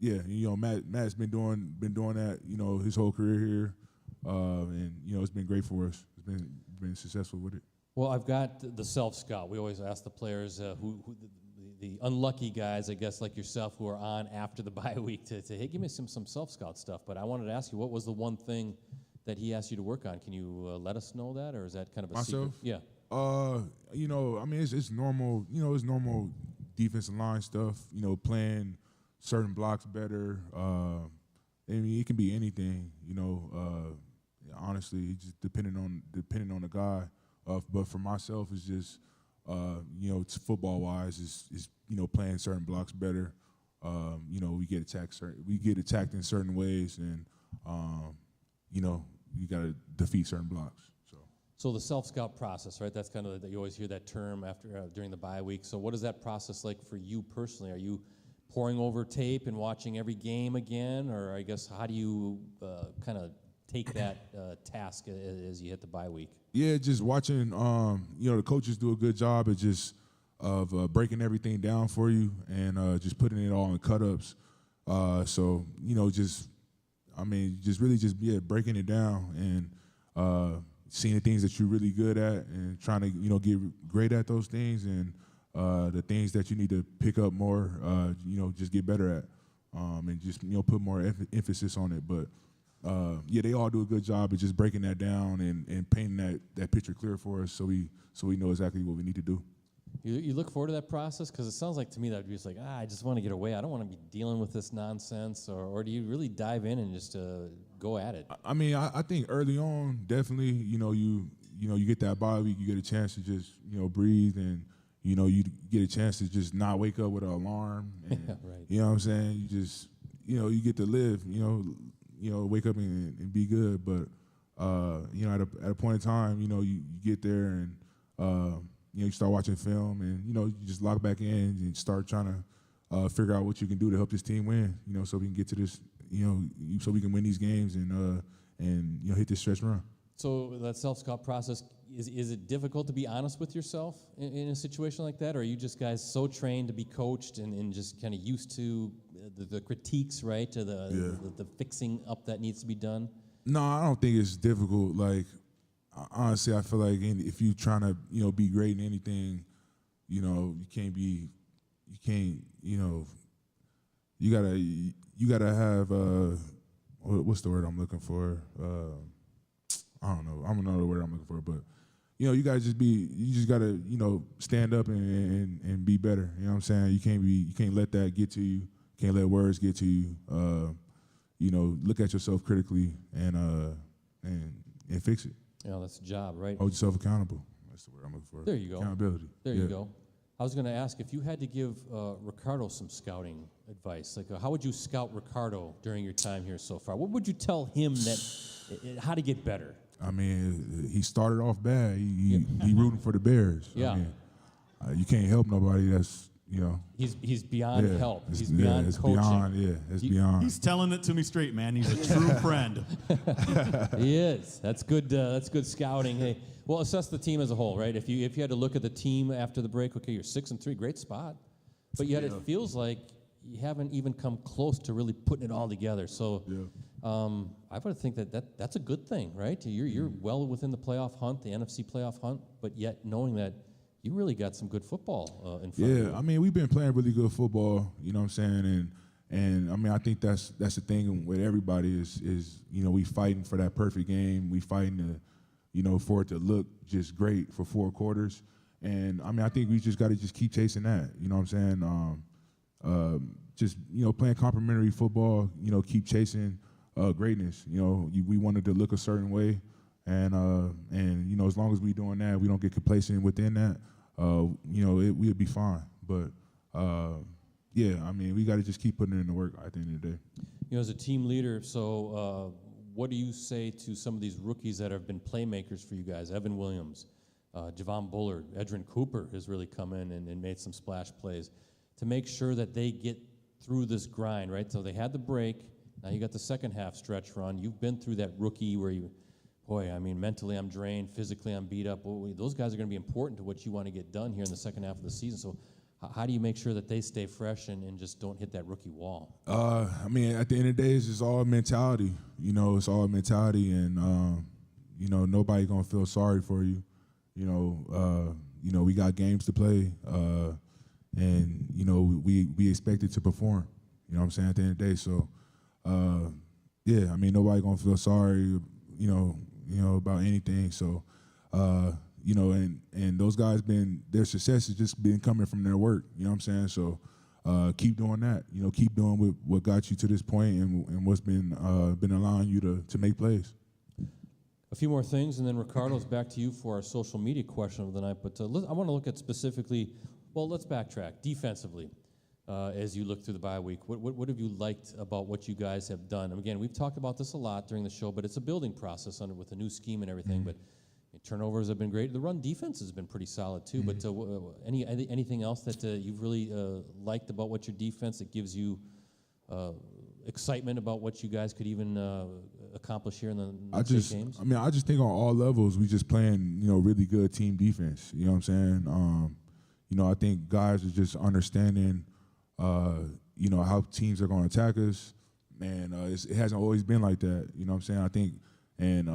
Speaker 4: Matt's been doing that his whole career here, and it's been great for us. It's been successful with it.
Speaker 2: Well, I've got the self-scout. We always ask the players who the unlucky guys, I guess, like yourself, who are on after the bye week to hey, give me some self-scout stuff. But I wanted to ask you, what was the one thing that he asked you to work on? Can you let us know that, or is that kind of a
Speaker 4: Myself?
Speaker 2: secret?
Speaker 4: Yeah. It's normal. It's normal defensive line stuff. Playing certain blocks better. It can be anything. Honestly, just depending on the guy. But for myself, it's just it's football-wise, is playing certain blocks better. We get attacked in certain ways, and you got to defeat certain blocks.
Speaker 2: So the self-scout process, right? That's kind of you always hear that term after during the bye week. So what is that process like for you personally? Are you poring over tape and watching every game again, or I guess how do you kind of take that task as you hit the bye week?
Speaker 4: Yeah, just watching. The coaches do a good job of breaking everything down for you and just putting it all in cut-ups. Breaking it down and seeing the things that you're really good at and trying to get great at those things and the things that you need to pick up more. Just get better at and just put more emphasis on it. But they all do a good job of just breaking that down and painting that picture clear for us so we know exactly what we need to do.
Speaker 2: You look forward to that process? Because it sounds like to me that would be just like, I just want to get away. I don't want to be dealing with this nonsense. Or do you really dive in and just go at it?
Speaker 4: I think early on, definitely, you get that bye week, you get a chance to just, breathe and, you get a chance to just not wake up with an alarm. And,
Speaker 2: right.
Speaker 4: You know what I'm saying? You just, you get to live, wake up and be good. But, at a point in time, you get there and, you start watching film and, you just log back in and start trying to figure out what you can do to help this team win, so we can get to this, so we can win these games and hit this stretch run.
Speaker 2: So that self-scout process, is it difficult to be honest with yourself in a situation like that? Or are you just guys so trained to be coached and just kind of used to the critiques, right, to the fixing up that needs to be done?
Speaker 4: No, I don't think it's difficult. Like, honestly, I feel like if you're trying to, be great in anything, you gotta have what's the word I'm looking for? I don't know. I don't know the word I'm looking for, but you know, you just gotta, you know, stand up and be better. You know what I'm saying? You can't let that get to you. Can't let words get to you. You know, look at yourself critically and fix it.
Speaker 2: Yeah, that's the job, right?
Speaker 4: Hold yourself accountable. That's the word I'm looking for.
Speaker 2: There you go.
Speaker 4: Accountability.
Speaker 2: There you go. I was going to ask if you had to give Ricardo some scouting advice. Like, how would you scout Ricardo during your time here so far? What would you tell him how to get better?
Speaker 4: I mean, he started off bad. He rooting for the Bears.
Speaker 2: Yeah.
Speaker 4: I mean, you can't help nobody that's, you know.
Speaker 2: He's beyond help. He's
Speaker 4: beyond
Speaker 2: coaching.
Speaker 4: It's beyond.
Speaker 3: He's telling it to me straight, man. He's a true friend.
Speaker 2: He is. That's good. That's good scouting. Hey, well, assess the team as a whole, right? If you had to look at the team after the break, okay, you're 6-3, great spot, but yet it feels like you haven't even come close to really putting it all together. So, I would think that's a good thing, right? You're well within the playoff hunt, the NFC playoff hunt, but yet knowing that you really got some good football in front of you.
Speaker 4: Yeah, I mean, we've been playing really good football, you know what I'm saying? And I mean, I think that's the thing with everybody is you know, we fighting for that perfect game. We fighting to, you know, for it to look just great for 4 quarters. And I mean, I think we just got to just keep chasing that, you know what I'm saying? Just, you know, playing complimentary football, you know, keep chasing greatness. You know, we wanted to look a certain way. And you know, as long as we doing that, we don't get complacent within that, you know, we'll be fine. But yeah, I mean, we got to just keep putting in the work at the end of the day.
Speaker 2: You know, as a team leader, so what do you say to some of these rookies that have been playmakers for you guys? Evan Williams, Javon Bullard, Edrin Cooper has really come in and made some splash plays to make sure that they get through this grind, right? So they had the break. Now you got the second half stretch run. You've been through that rookie where boy, I mean, mentally I'm drained, physically I'm beat up. Well, those guys are going to be important to what you want to get done here in the second half of the season. So how do you make sure that they stay fresh and just don't hit that rookie wall? I
Speaker 4: mean, at the end of the day, it's just all mentality. You know, it's all mentality, and you know, nobody gonna feel sorry for you. You know, we got games to play, and you know, we expected to perform. You know what I'm saying? At the end of the day, so yeah, I mean, nobody gonna feel sorry. You know about anything. So, you know, and those guys their success has just been coming from their work. You know what I'm saying? So, keep doing that. You know, keep doing what got you to this point and what's been allowing you to make plays.
Speaker 2: A few more things, and then Ricardo's back to you for our social media question of the night. But I want to look at specifically, well, let's backtrack. Defensively, as you look through the bye week, what have you liked about what you guys have done? And again, we've talked about this a lot during the show, but it's a building process with a new scheme and everything. But turnovers have been great. The run defense has been pretty solid too. But anything else that you've really liked about what your defense that gives you excitement about what you guys could even accomplish here in the next 8 games?
Speaker 4: I mean, I just think on all levels we just playing, you know, really good team defense. You know what I'm saying? You know, I think guys are just understanding, you know, how teams are going to attack us, and it hasn't always been like that. You know what I'm saying? I think, and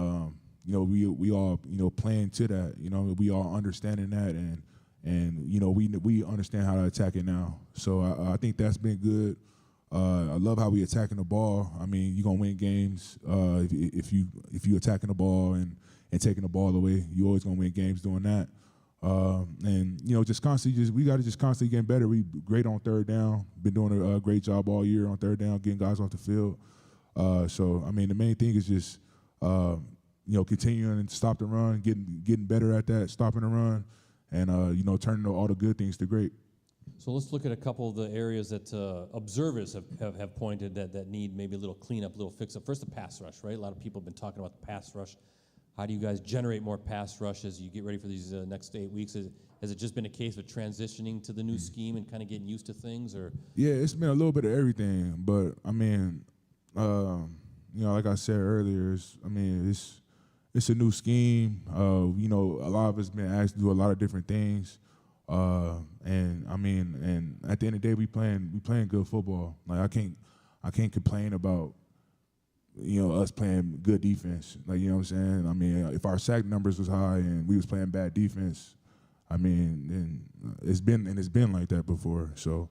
Speaker 4: you know, we all, you know, playing to that. You know, we all understanding that, and you know, we understand how to attack it now. So I think that's been good. I love how we attacking the ball. I mean, you're gonna win games if you attacking the ball and taking the ball away. You always gonna win games doing that. And you know, we got to just constantly get better. We great on third down. Been doing a great job all year on third down, getting guys off the field. So I mean, the main thing is just you know, continuing to stop the run, getting better at that, stopping the run, and you know, turning all the good things to great.
Speaker 2: So let's look at a couple of the areas that observers have pointed that need maybe a little cleanup, a little fix-up. First, the pass rush, right? A lot of people have been talking about the pass rush. How do you guys generate more pass rush as you get ready for these next 8 weeks? Has it just been a case of transitioning to the new scheme and kind of getting used to things, or?
Speaker 4: Yeah, it's been a little bit of everything, but I mean, you know, like I said earlier, it's a new scheme. You know, a lot of us been asked to do a lot of different things. And I mean, and at the end of the day, we playing good football. Like I can't complain about, you know, us playing good defense. Like, you know what I'm saying? I mean, if our sack numbers was high and we was playing bad defense, I mean, then it's been like that before. So,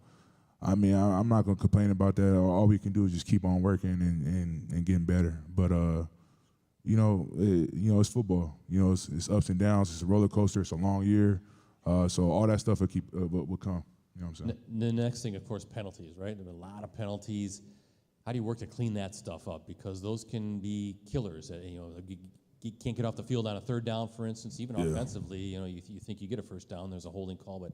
Speaker 4: I mean, I'm not gonna complain about that. All we can do is just keep on working and getting better. But it's football. It's ups and downs. It's a roller coaster. It's a long year. So all that stuff will come. You know what I'm saying?
Speaker 2: The next thing, of course, penalties, right? There are a lot of penalties. How do you work to clean that stuff up? Because those can be killers. You can't get off the field on a third down, for instance. Even offensively, you think you get a first down, there's a holding call, but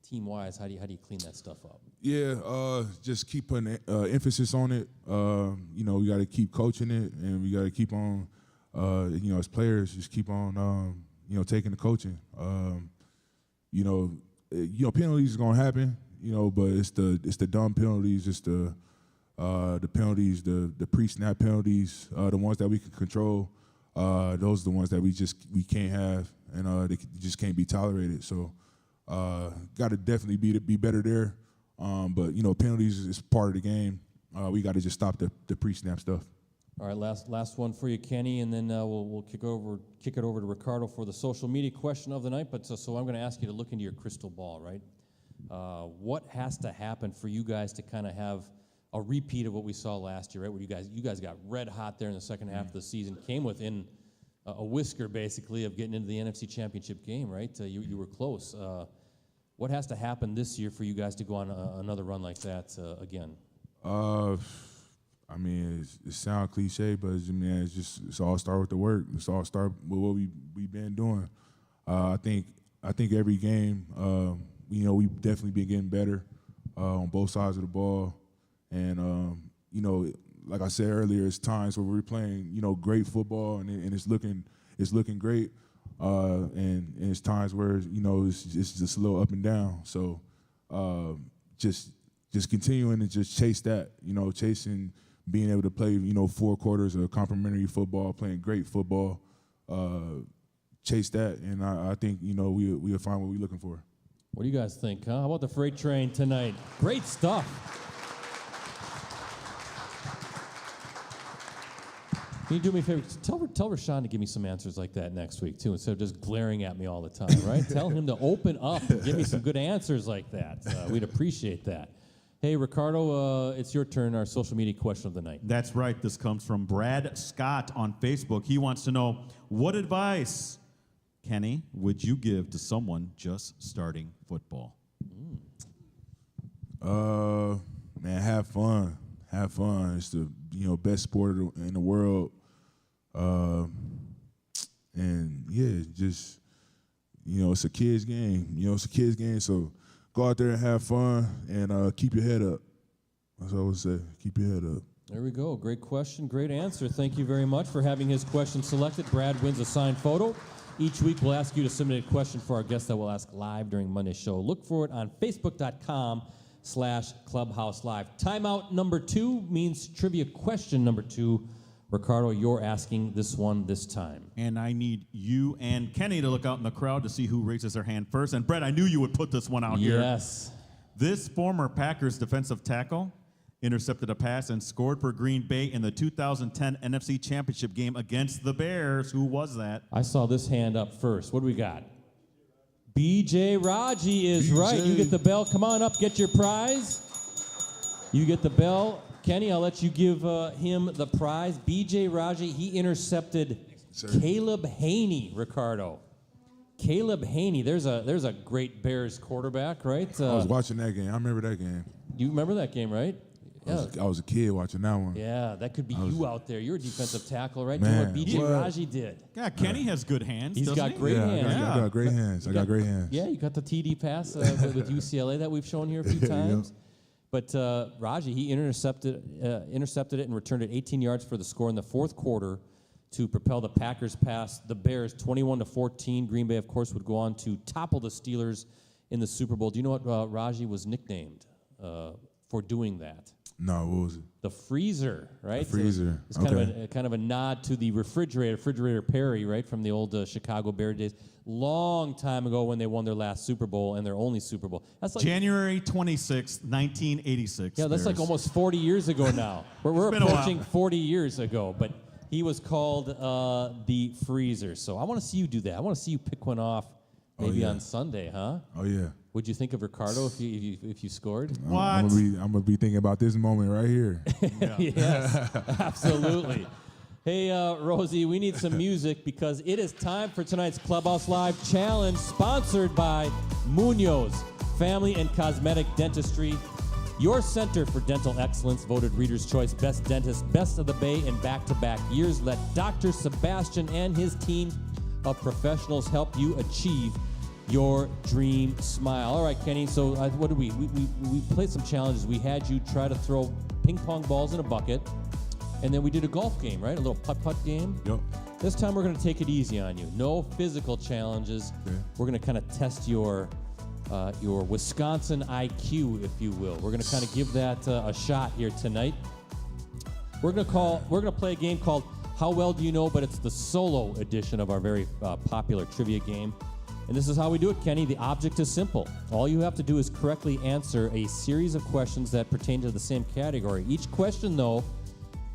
Speaker 2: team-wise, how do you clean that stuff up?
Speaker 4: Yeah, just keep putting emphasis on it. We got to keep coaching it, and we got to keep on, as players, just keep on, taking the coaching. Penalties are gonna happen, but it's the dumb penalties, it's the penalties, the pre-snap penalties, the ones that we can control. Those are the ones that we can't have, and they just can't be tolerated. So, got to definitely be better there. But penalties is part of the game. We got to just stop the pre-snap stuff.
Speaker 2: All right, last one for you, Kenny, and then we'll kick it over to Ricardo for the social media question of the night. But so I'm going to ask you to look into your crystal ball, right? What has to happen for you guys to kind of have a repeat of what we saw last year, right? Where you guys got red hot there in the second half of the season, came within a whisker basically of getting into the NFC Championship game, right? You were close. What has to happen this year for you guys to go on another run like that again?
Speaker 4: I mean, it sounds cliche, but it's all start with the work. It's all start with what we've been doing. I think every game, we've definitely been getting better on both sides of the ball, and like I said earlier, it's times where we're playing great football and it's looking great, and it's times where it's just a little up and down. So just continuing to just chase that, chasing. Being able to play, 4 quarters of complimentary football, playing great football, chase that, and I think we'll find what we're looking for.
Speaker 2: What do you guys think? Huh? How about the freight train tonight? Great stuff. Can you do me a favor? Tell Rashawn to give me some answers like that next week too, instead of just glaring at me all the time. Right? Tell him to open up and give me some good answers like that. We'd appreciate that. Hey, Ricardo, it's your turn, our social media question of the night.
Speaker 3: That's right. This comes from Brad Scott on Facebook. He wants to know, what advice, Kenny, would you give to someone just starting football?
Speaker 4: Man, have fun. Have fun. It's the best sport in the world. And yeah, just it's a kid's game. It's a kid's game, so go out there and have fun and keep your head up. That's what I would say. Keep your head up.
Speaker 2: There we go. Great question. Great answer. Thank you very much for having his question selected. Brad wins a signed photo. Each week we'll ask you to submit a question for our guests that we'll ask live during Monday's show. Look for it on Facebook.com/Clubhouse Live. Timeout number 2 means trivia question number 2. Ricardo, you're asking this one this time.
Speaker 3: And I need you and Kenny to look out in the crowd to see who raises their hand first. And Brett, I knew you would put this one out here.
Speaker 2: Yes.
Speaker 3: This former Packers defensive tackle intercepted a pass and scored for Green Bay in the 2010 NFC Championship game against the Bears. Who was that?
Speaker 2: I saw this hand up first. What do we got? B.J. Raji is right. You get the bell. Come on up, get your prize. You get the bell. Kenny, I'll let you give him the prize. B.J. Raji, he intercepted Caleb Haney, Ricardo. Caleb Haney, there's a great Bears quarterback, right?
Speaker 4: I was watching that game. I remember that game.
Speaker 2: You remember that game, right?
Speaker 4: Yeah. I was a kid watching that one.
Speaker 2: Yeah, that could be you out there. You're a defensive tackle, right?
Speaker 4: Man,
Speaker 2: Do what B.J. Raji did.
Speaker 3: Yeah, Kenny has good hands.
Speaker 2: He's got great hands.
Speaker 4: I got great hands. I got great hands.
Speaker 2: Yeah, you got the TD pass with UCLA that we've shown here a few times. But Raji, he intercepted it and returned it 18 yards for the score in the fourth quarter to propel the Packers past the Bears 21-14. Green Bay, of course, would go on to topple the Steelers in the Super Bowl. Do you know what Raji was nicknamed for doing that?
Speaker 4: No, what was it?
Speaker 2: The Freezer, right?
Speaker 4: The Freezer.
Speaker 2: It's kind of a nod to the refrigerator Perry, right, from the old Chicago Bear days. Long time ago when they won their last Super Bowl and their only Super Bowl. That's like
Speaker 3: January 26, 1986.
Speaker 2: Yeah, that's like almost 40 years ago now. We're approaching 40 years ago, but he was called the Freezer. So I want to see you do that. I want to see you pick one off maybe on Sunday, huh?
Speaker 4: Oh, yeah.
Speaker 2: Would you think of Ricardo if you scored?
Speaker 3: What?
Speaker 4: I'm gonna be thinking about this moment right here.
Speaker 2: Yes, absolutely. Hey, Rosie, we need some music because it is time for tonight's Clubhouse Live Challenge, sponsored by Munoz Family and Cosmetic Dentistry, your center for dental excellence, voted Reader's Choice Best Dentist, Best of the Bay in back-to-back years. Let Dr. Sebastian and his team of professionals help you achieve your dream smile. All right, Kenny, so what did we played some challenges. We had you try to throw ping pong balls in a bucket. And then we did a golf game, right? A little putt-putt game.
Speaker 4: Yep.
Speaker 2: This time we're going to take it easy on you. No physical challenges.
Speaker 4: Okay.
Speaker 2: We're going to kind of test your Wisconsin IQ, if you will. We're going to kind of give that a shot here tonight. We're going to play a game called How Well Do You Know, but it's the solo edition of our very popular trivia game. And this is how we do it, Kenny. The object is simple. All you have to do is correctly answer a series of questions that pertain to the same category. Each question, though,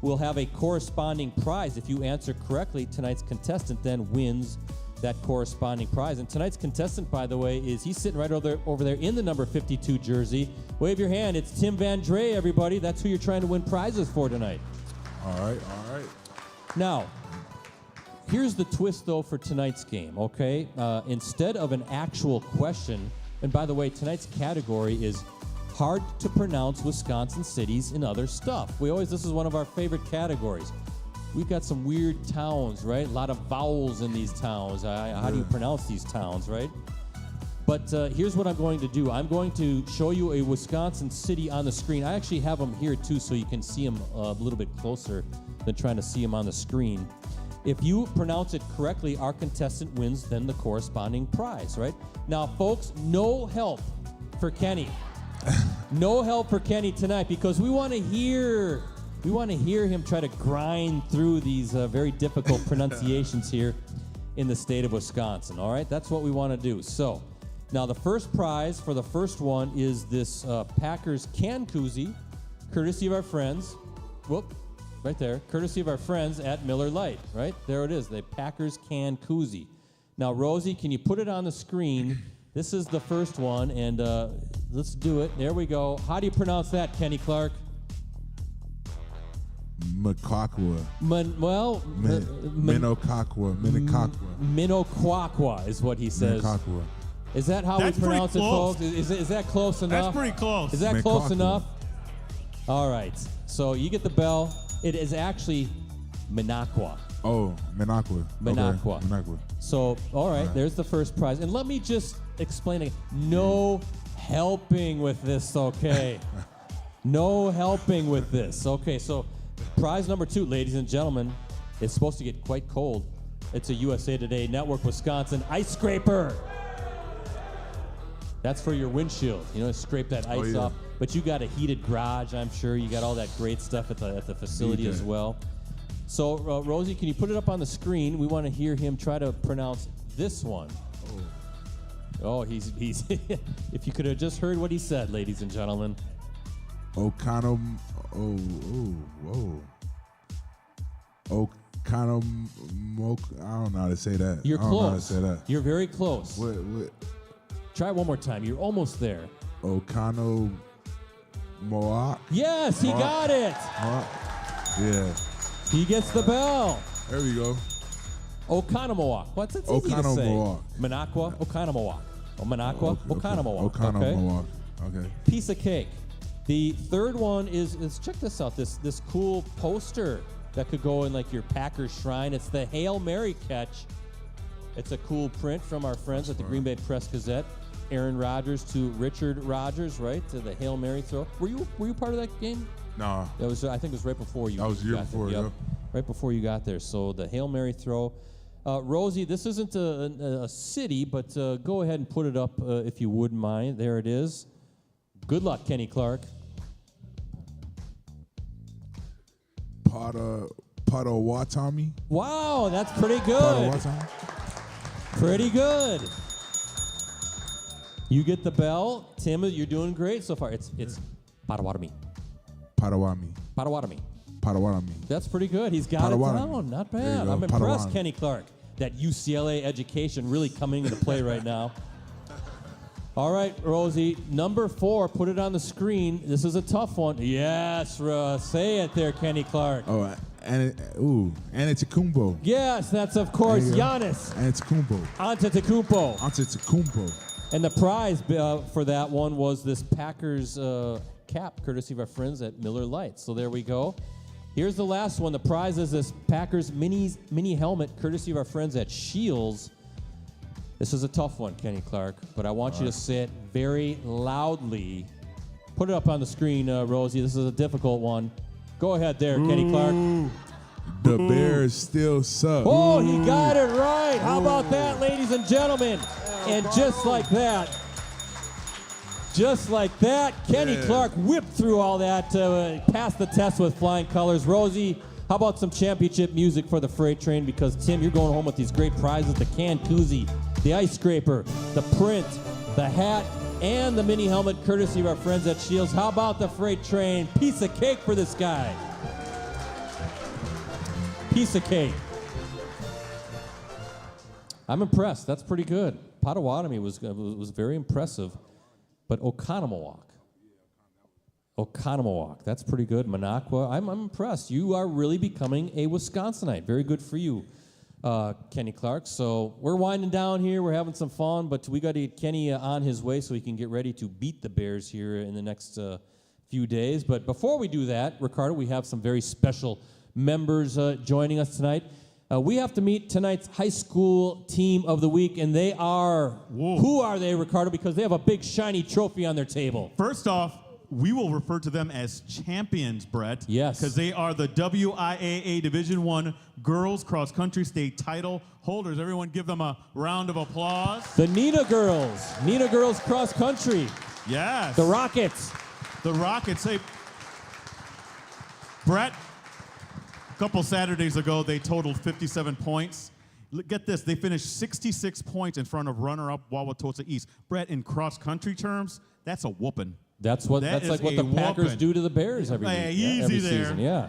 Speaker 2: will have a corresponding prize. If you answer correctly, tonight's contestant then wins that corresponding prize. And tonight's contestant, by the way, he's sitting right over there in the number 52 jersey. Wave your hand. It's Tim Van Dre, everybody. That's who you're trying to win prizes for tonight.
Speaker 4: All right.
Speaker 2: Now, here's the twist, though, for tonight's game, okay? Instead of an actual question, and by the way, tonight's category is hard to pronounce Wisconsin cities and other stuff. This is one of our favorite categories. We've got some weird towns, right? A lot of vowels in these towns. How do you pronounce these towns, right? But here's what I'm going to do. I'm going to show you a Wisconsin city on the screen. I actually have them here, too, so you can see them a little bit closer than trying to see them on the screen. If you pronounce it correctly, our contestant wins then the corresponding prize, right? Now, folks, no help for Kenny. No help for Kenny tonight because we want to hear him try to grind through these very difficult pronunciations here in the state of Wisconsin. All right, that's what we want to do. So now the first prize for the first one is this Packers can koozie, courtesy of our friends. Right there, courtesy of our friends at Miller Lite. Right there it is, the Packers can koozie. Now Rosie, can you put it on the screen? This is the first one, and let's do it. There we go. How do you pronounce that, Kenny Clark?
Speaker 4: Minocqua.
Speaker 2: Minocqua is what he says.
Speaker 4: Minocqua.
Speaker 2: Is that how
Speaker 3: That's
Speaker 2: we pronounce it,
Speaker 3: pretty close.
Speaker 2: folks? Is that close enough?
Speaker 3: That's pretty close.
Speaker 2: Is that close
Speaker 4: Minocqua.
Speaker 2: enough? All right. So you get the bell. It is actually Minocqua.
Speaker 4: Oh, Minocqua.
Speaker 2: Minocqua.
Speaker 4: Okay. Minocqua.
Speaker 2: So, all right, there's the first prize. And let me just explain it. No helping with this, okay? No helping with this. Okay, so prize number 2, ladies and gentlemen, it's supposed to get quite cold. It's a USA Today Network Wisconsin ice scraper. That's for your windshield. You know, scrape that ice off. But you got a heated garage, I'm sure. You got all that great stuff at the facility as well. So, Rosie, can you put it up on the screen? We want to hear him try to pronounce this one. Oh, he's if you could have just heard what he said, ladies and gentlemen.
Speaker 4: I don't know how to say that.
Speaker 2: You're
Speaker 4: I don't know how to
Speaker 2: close.
Speaker 4: say that.
Speaker 2: You're very close.
Speaker 4: What?
Speaker 2: Try it one more time. You're almost there.
Speaker 4: Okano Moak?
Speaker 2: Yes, he got it.
Speaker 4: Yeah.
Speaker 2: He gets the bell.
Speaker 4: There we go.
Speaker 2: Oconomowoc. What's it easy to say?
Speaker 4: Oconomowoc.
Speaker 2: Minocqua, Oconomowoc. Oh, Minocqua, Oconomowoc.
Speaker 4: Oconomowoc. Okay.
Speaker 2: Piece of cake. The third one is check this out. This cool poster that could go in like your Packers shrine. It's the Hail Mary catch. It's a cool print from our friends at the Green Bay Press Gazette. Aaron Rodgers to Richard Rodgers, right? To the Hail Mary throw. Were you part of that game?
Speaker 4: Nah.
Speaker 2: That was I think it was right before you.
Speaker 4: That was the year
Speaker 2: got
Speaker 4: before,
Speaker 2: there.
Speaker 4: yeah.
Speaker 2: Right before you got there. So the Hail Mary throw. Rosie, this isn't a city, but go ahead and put it up if you wouldn't mind. There it is. Good luck, Kenny Clark.
Speaker 4: Potawatomi.
Speaker 2: Wow, that's pretty good.
Speaker 4: Potawatomi.
Speaker 2: Pretty good. You get the bell. Tim, you're doing great so far. It's Potawatomi.
Speaker 4: Potawatomi.
Speaker 2: Potawatomi.
Speaker 4: Potawatomi.
Speaker 2: That's pretty good. He's got it
Speaker 4: Potawatomi.
Speaker 2: down. Not
Speaker 4: There you
Speaker 2: bad.
Speaker 4: go.
Speaker 2: I'm impressed,
Speaker 4: Potawatomi.
Speaker 2: Kenny Clark. That UCLA education really coming into play right now. All right, Rosie, number 4, put it on the screen. This is a tough one. Yes, say it there, Kenny Clark.
Speaker 4: Oh, and Antetokounmpo.
Speaker 2: Yes, that's of course
Speaker 4: There you go.
Speaker 2: Giannis
Speaker 4: Antetokounmpo.
Speaker 2: Antetokounmpo.
Speaker 4: Antetokounmpo.
Speaker 2: And the prize for that one was this Packers cap, courtesy of our friends at Miller Lite. So there we go. Here's the last one. The prize is this Packers mini helmet, courtesy of our friends at Shields. This is a tough one, Kenny Clark, but I want you to say it very loudly. Put it up on the screen, Rosie. This is a difficult one. Go ahead there, Kenny Clark.
Speaker 4: The Bears still suck.
Speaker 2: Oh, he got it right. How about that, ladies and gentlemen? And just like that, Kenny Clark whipped through all that, passed the test with flying colors. Rosie, how about some championship music for the freight train? Because, Tim, you're going home with these great prizes, the can koozie, the ice scraper, the print, the hat, and the mini helmet, courtesy of our friends at Shields. How about the freight train? Piece of cake for this guy. Piece of cake. I'm impressed. That's pretty good. Potawatomi was very impressive. But Oconomowoc, that's pretty good. Minocqua, I'm impressed. You are really becoming a Wisconsinite. Very good for you, Kenny Clark. So we're winding down here. We're having some fun, but we got to get Kenny on his way so he can get ready to beat the Bears here in the next few days. But before we do that, Ricardo, we have some very special members joining us tonight. We have to meet tonight's high school team of the week, and they are, who are they, Ricardo? Because they have a big shiny trophy on their table.
Speaker 3: First off, we will refer to them as champions, Brett.
Speaker 2: Yes.
Speaker 3: Because they are the WIAA Division I Girls Cross Country State title holders. Everyone give them a round of applause.
Speaker 2: The Neenah Girls Cross Country.
Speaker 3: Yes.
Speaker 2: The Rockets.
Speaker 3: The Rockets. Hey, Brett, a couple Saturdays ago, they totaled 57 points. Get this, they finished 66 points in front of runner-up Wauwatosa East. Brett, in cross-country terms, that's a whooping.
Speaker 2: That's like what the Packers do to the Bears every season. Yeah.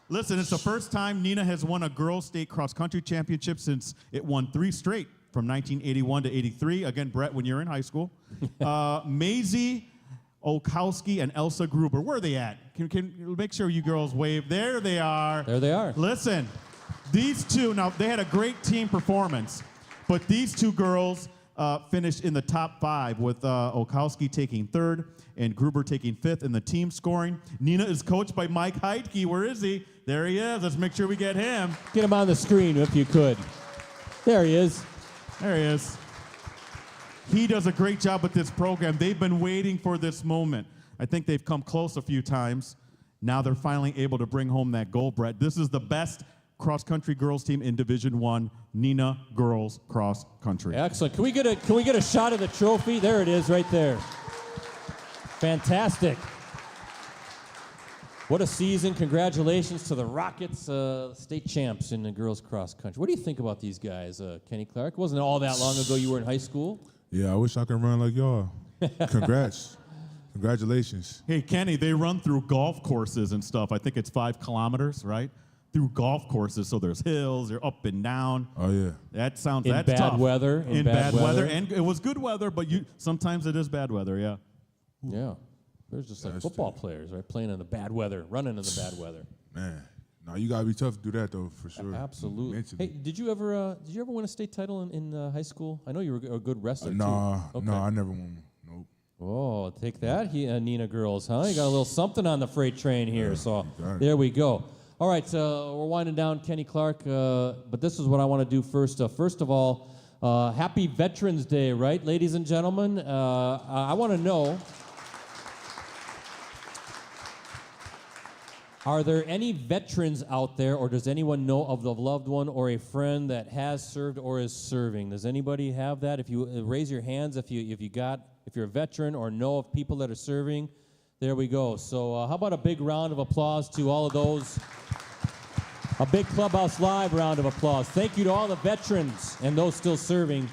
Speaker 3: Listen, it's the first time Neenah has won a girls' state cross-country championship since it won 3 straight from 1981 to 83. Again, Brett, when you're in high school. Maisie Olkowski and Elsa Gruber. Where are they at? Can make sure you girls wave. There they are.
Speaker 2: There they are.
Speaker 3: Listen, these two, now they had a great team performance, but these two girls finished in the top 5 with Olkowski taking 3rd and Gruber taking 5th in the team scoring. Neenah is coached by Mike Heidke. Where is he? There he is. Let's make sure we get him.
Speaker 2: Get him on the screen if you could. There he is.
Speaker 3: There he is. He does a great job with this program. They've been waiting for this moment. I think they've come close a few times. Now they're finally able to bring home that gold, Brett. This is the best cross-country girls team in Division I, Neenah Girls Cross Country.
Speaker 2: Excellent. Can we get a shot of the trophy? There it is right there. Fantastic. What a season. Congratulations to the Rockets, state champs in the girls cross country. What do you think about these guys, Kenny Clark? Wasn't it all that long ago you were in high school?
Speaker 4: Yeah, I wish I could run like y'all. Congrats. Congratulations.
Speaker 3: Hey, Kenny, they run through golf courses and stuff. I think it's 5 kilometers, right? Through golf courses, so there's hills, they're up and down.
Speaker 4: Oh, yeah.
Speaker 3: That's tough.
Speaker 2: In bad weather.
Speaker 3: In bad weather. And it was good weather, but sometimes it is bad weather, yeah.
Speaker 2: Yeah. There's just like football players, right? Playing in the bad weather, running in the bad weather.
Speaker 4: Man, no, you gotta be tough to do that though, for sure.
Speaker 2: Absolutely.
Speaker 4: Mentally.
Speaker 2: Hey, did you ever win a state title in high school? I know you were a good wrestler
Speaker 4: No,
Speaker 2: too.
Speaker 4: no, I never won. Nope.
Speaker 2: Oh, take that, Neenah girls, huh? You got a little something on the freight train here.
Speaker 4: Yeah,
Speaker 2: So
Speaker 4: exactly.
Speaker 2: there we go. All right, we're winding down, Kenny Clark. But this is what I want to do first. First of all, happy Veterans Day, right, ladies and gentlemen? I want to know. Are there any veterans out there, or does anyone know of the loved one or a friend that has served or is serving? Does anybody have that? If you raise your hands, if you're a veteran or know of people that are serving, there we go. So how about a big round of applause to all of those? A big Clubhouse Live round of applause. Thank you to all the veterans and those still serving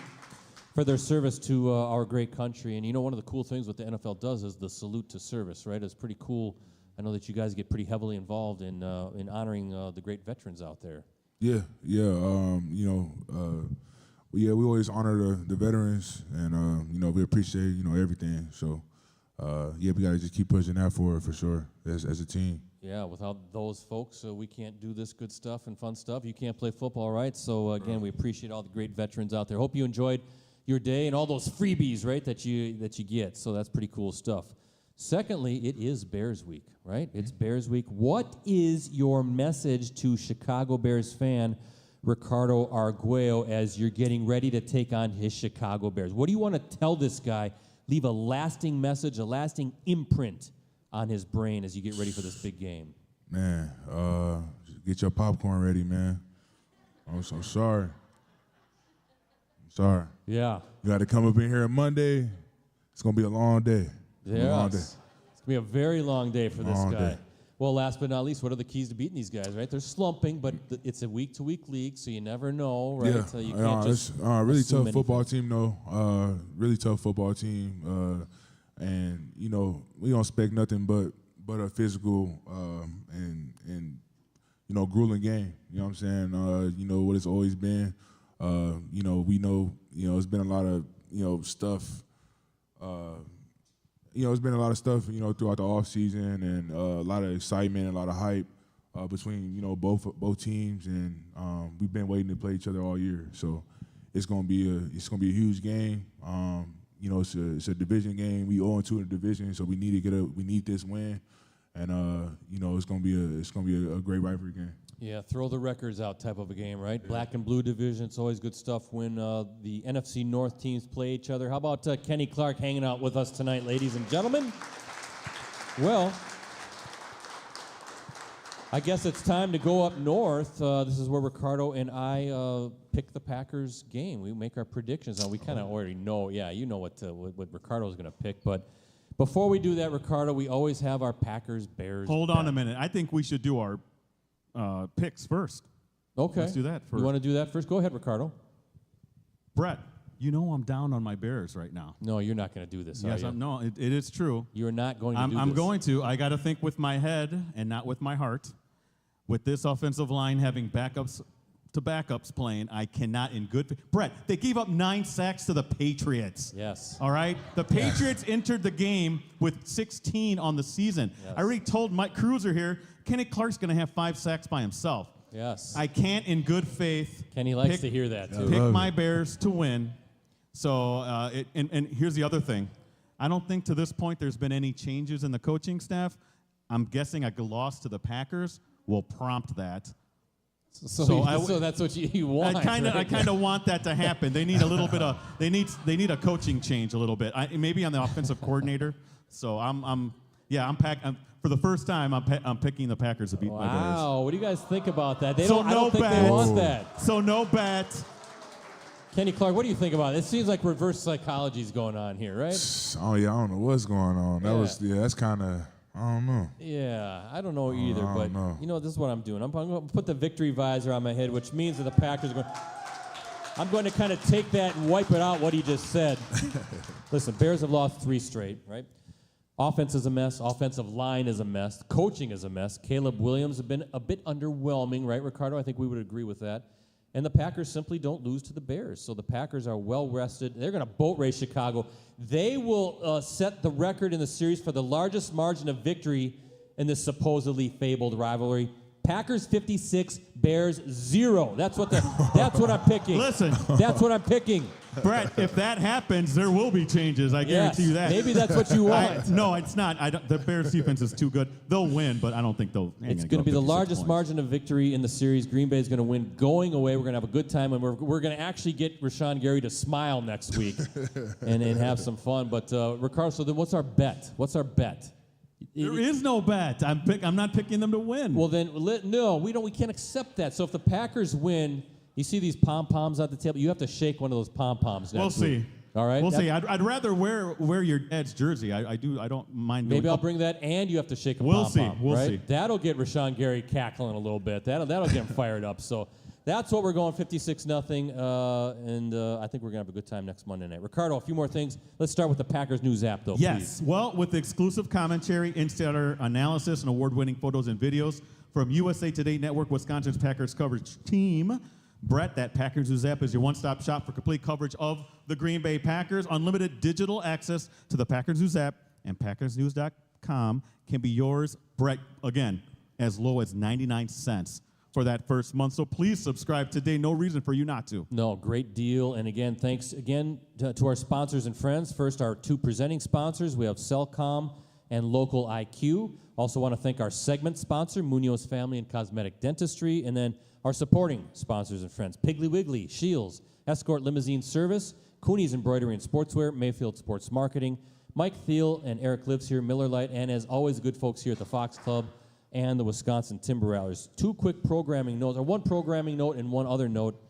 Speaker 2: for their service to our great country. And you know, one of the cool things what the NFL does is the salute to service, right? It's pretty cool. I know that you guys get pretty heavily involved in honoring the great veterans out there.
Speaker 4: Yeah. we always honor the veterans, and you know, we appreciate, you know, everything. So yeah, we gotta just keep pushing that forward for sure as a team.
Speaker 2: Yeah, without those folks, we can't do this good stuff and fun stuff. You can't play football, right? So again, we appreciate all the great veterans out there. Hope you enjoyed your day and all those freebies, right, that you get. So that's pretty cool stuff. Secondly, it is Bears Week, right? It's Bears Week. What is your message to Chicago Bears fan Ricardo Arguello as you're getting ready to take on his Chicago Bears? What do you want to tell this guy? Leave a lasting message, a lasting imprint on his brain as you get ready for this big game.
Speaker 4: Man, get your popcorn ready, man. I'm so sorry. I'm sorry.
Speaker 2: Yeah.
Speaker 4: You got to come up in here on Monday. It's going to be a long day.
Speaker 2: Yes. It's going to be a very long day for this guy.
Speaker 4: Day.
Speaker 2: Well, last but not least, what are the keys to beating these guys, right? They're slumping, but it's a week-to-week league, so you never know, right?
Speaker 4: Yeah,
Speaker 2: So you can't just
Speaker 4: it's really
Speaker 2: assume
Speaker 4: tough football
Speaker 2: anything.
Speaker 4: team, though. Really tough football team. And, you know, we don't expect nothing but a physical and you know, grueling game. You know what I'm saying? You know, what it's always been. You know, we know, you know, it's been a lot of, you know, stuff. You know, it's been a lot of stuff, you know, throughout the offseason, and a lot of excitement and a lot of hype between, you know, both teams, and we've been waiting to play each other all year. So it's gonna be a huge game. You know, it's a division game. We 0-2 in the division, so we need this win, and you know, it's gonna be a great rivalry game.
Speaker 2: Yeah, throw the records out type of a game, right? Yeah. Black and blue division, it's always good stuff when the NFC North teams play each other. How about Kenny Clark hanging out with us tonight, ladies and gentlemen? Well, I guess it's time to go up north. This is where Ricardo and I pick the Packers game. We make our predictions. Now, we kind of already know, yeah, you know what Ricardo's going to pick, but before we do that, Ricardo, we always have our Packers-Bears.
Speaker 3: Hold on a minute. I think we should do our picks first.
Speaker 2: Okay.
Speaker 3: Let's do that first.
Speaker 2: You want to do that first? Go ahead, Ricardo.
Speaker 3: Brett, you know I'm down on my Bears right now.
Speaker 2: No, you're not going to do this,
Speaker 3: Yes,
Speaker 2: are you?
Speaker 3: no, it is true.
Speaker 2: You're not going to do this.
Speaker 3: I'm going to. I got to think with my head and not with my heart. With this offensive line having backups to backups playing, I cannot in good faith. Brett, they gave up 9 sacks to the Patriots.
Speaker 2: Yes.
Speaker 3: All right? The Patriots entered the game with 16 on the season.
Speaker 2: Yes.
Speaker 3: I already told Mike Cruiser here, Kenny Clark's going to have 5 sacks by himself.
Speaker 2: Yes.
Speaker 3: I can't in good faith.
Speaker 2: Kenny likes to hear that, too.
Speaker 3: Pick my Bears to win. So, and here's the other thing. I don't think to this point there's been any changes in the coaching staff. I'm guessing a loss to the Packers will prompt that.
Speaker 2: So that's what you want.
Speaker 3: I kind of want that to happen. They need a little bit of they need a coaching change a little bit. Maybe on the offensive coordinator. So for the first time I'm picking the Packers to beat my Bears.
Speaker 2: Wow, what do you guys think about that? I
Speaker 3: no
Speaker 2: don't think
Speaker 3: bet.
Speaker 2: they want that.
Speaker 3: So no bet.
Speaker 2: Kenny Clark, what do you think about it? It seems like reverse psychology is going on here, right?
Speaker 4: Oh yeah, I don't know what's going on. That's kind of, I don't know.
Speaker 2: Yeah, I don't know either, but
Speaker 4: know.
Speaker 2: you know, this is what I'm doing. I'm going to put the victory visor on my head, which means that the Packers are going. I'm going to kind of take that and wipe it out what he just said. Listen, Bears have lost 3 straight, right? Offense is a mess. Offensive line is a mess. Coaching is a mess. Caleb Williams has been a bit underwhelming, right, Ricardo? I think we would agree with that. And the Packers simply don't lose to the Bears. So the Packers are well rested. They're going to boat race Chicago. They will set the record in the series for the largest margin of victory in this supposedly fabled rivalry. Packers 56, Bears 0. That's what I'm picking.
Speaker 3: Listen.
Speaker 2: That's what I'm picking.
Speaker 3: Brett, if that happens, there will be changes. I guarantee you that.
Speaker 2: Maybe that's what you want.
Speaker 3: No, it's not. The Bears defense is too good. They'll win, but I don't think they'll.
Speaker 2: It's going to be the largest margin of victory in the series. Green Bay is going to win going away. We're going to have a good time, and we're going to actually get Rashawn Gary to smile next week and have some fun. But, Ricardo, so then what's our bet? What's our bet?
Speaker 3: There is no bet. I'm not picking them to win.
Speaker 2: Well, then, no, we can't accept that. So if the Packers win, you see these pom-poms at the table, you have to shake one of those pom-poms next
Speaker 3: We'll see.
Speaker 2: week. All right?
Speaker 3: We'll see. I'd rather wear your Ed's jersey. I don't mind.
Speaker 2: Maybe I'll bring that, and you have to shake a
Speaker 3: We'll
Speaker 2: pom-pom.
Speaker 3: see. We'll
Speaker 2: right?
Speaker 3: see.
Speaker 2: That'll get Rashawn Gary cackling a little bit. That'll get him fired up. So that's what we're going, 56-0, and I think we're going to have a good time next Monday night. Ricardo, a few more things. Let's start with the Packers News app, though,
Speaker 3: Yes.
Speaker 2: please.
Speaker 3: Well, with exclusive commentary, insider analysis, and award-winning photos and videos from USA Today Network, Wisconsin's Packers coverage team, Brett, that Packers News app is your one-stop shop for complete coverage of the Green Bay Packers. Unlimited digital access to the Packers News app and PackersNews.com can be yours, Brett, again, as low as 99 cents for that first month. So please subscribe today. No reason for you not to.
Speaker 2: No, great deal. And again, thanks again to our sponsors and friends. First, our two presenting sponsors. We have Cellcom and Local IQ. Also want to thank our segment sponsor, Munoz Family and Cosmetic Dentistry. And then our supporting sponsors and friends, Piggly Wiggly, Shields, Escort Limousine Service, Cooney's Embroidery and Sportswear, Mayfield Sports Marketing, Mike Thiel and Eric Lips here, Miller Lite, and as always, good folks here at the Fox Club and the Wisconsin Timber Rattlers. Two quick programming notes, or one programming note and one other note.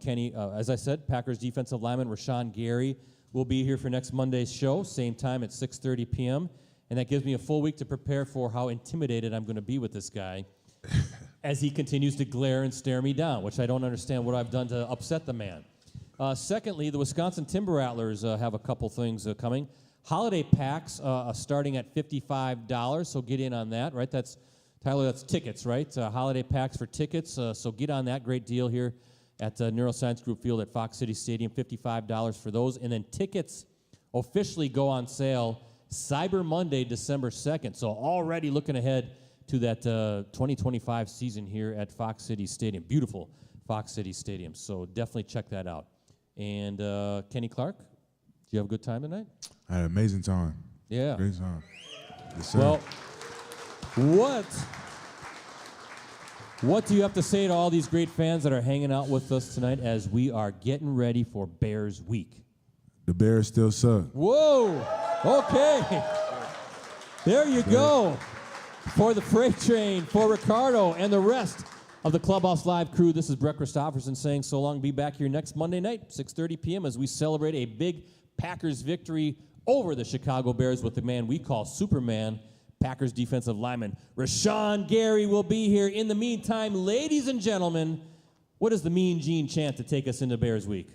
Speaker 2: Kenny, as I said, Packers defensive lineman Rashawn Gary will be here for next Monday's show, same time at 6:30 p.m., and that gives me a full week to prepare for how intimidated I'm going to be with this guy as he continues to glare and stare me down, which I don't understand what I've done to upset the man. Secondly, the Wisconsin Timber Rattlers have a couple things coming. Holiday packs starting at $55, so get in on that, right? That's, Tyler, that's tickets, right? Holiday packs for tickets, so get on that. Great deal here at Neuroscience Group Field at Fox City Stadium, $55 for those. And then tickets officially go on sale Cyber Monday, December 2nd. So already looking ahead to that 2025 season here at Fox City Stadium. Beautiful Fox City Stadium. So definitely check that out. And Kenny Clark, did you have a good time tonight?
Speaker 4: I had an amazing time.
Speaker 2: Yeah.
Speaker 4: Great time. Yes, sir.
Speaker 2: Well, what do you have to say to all these great fans that are hanging out with us tonight as we are getting ready for Bears Week?
Speaker 4: The Bears still suck.
Speaker 2: Whoa! Okay. There you go. For the Freight Train, for Ricardo, and the rest of the Clubhouse Live crew, this is Brett Christopherson saying so long. Be back here next Monday night, 6:30 p.m., as we celebrate a big Packers victory over the Chicago Bears with the man we call Superman, Packers defensive lineman Rashawn Gary will be here. In the meantime, ladies and gentlemen, what is the Mean Gene chant to take us into Bears Week?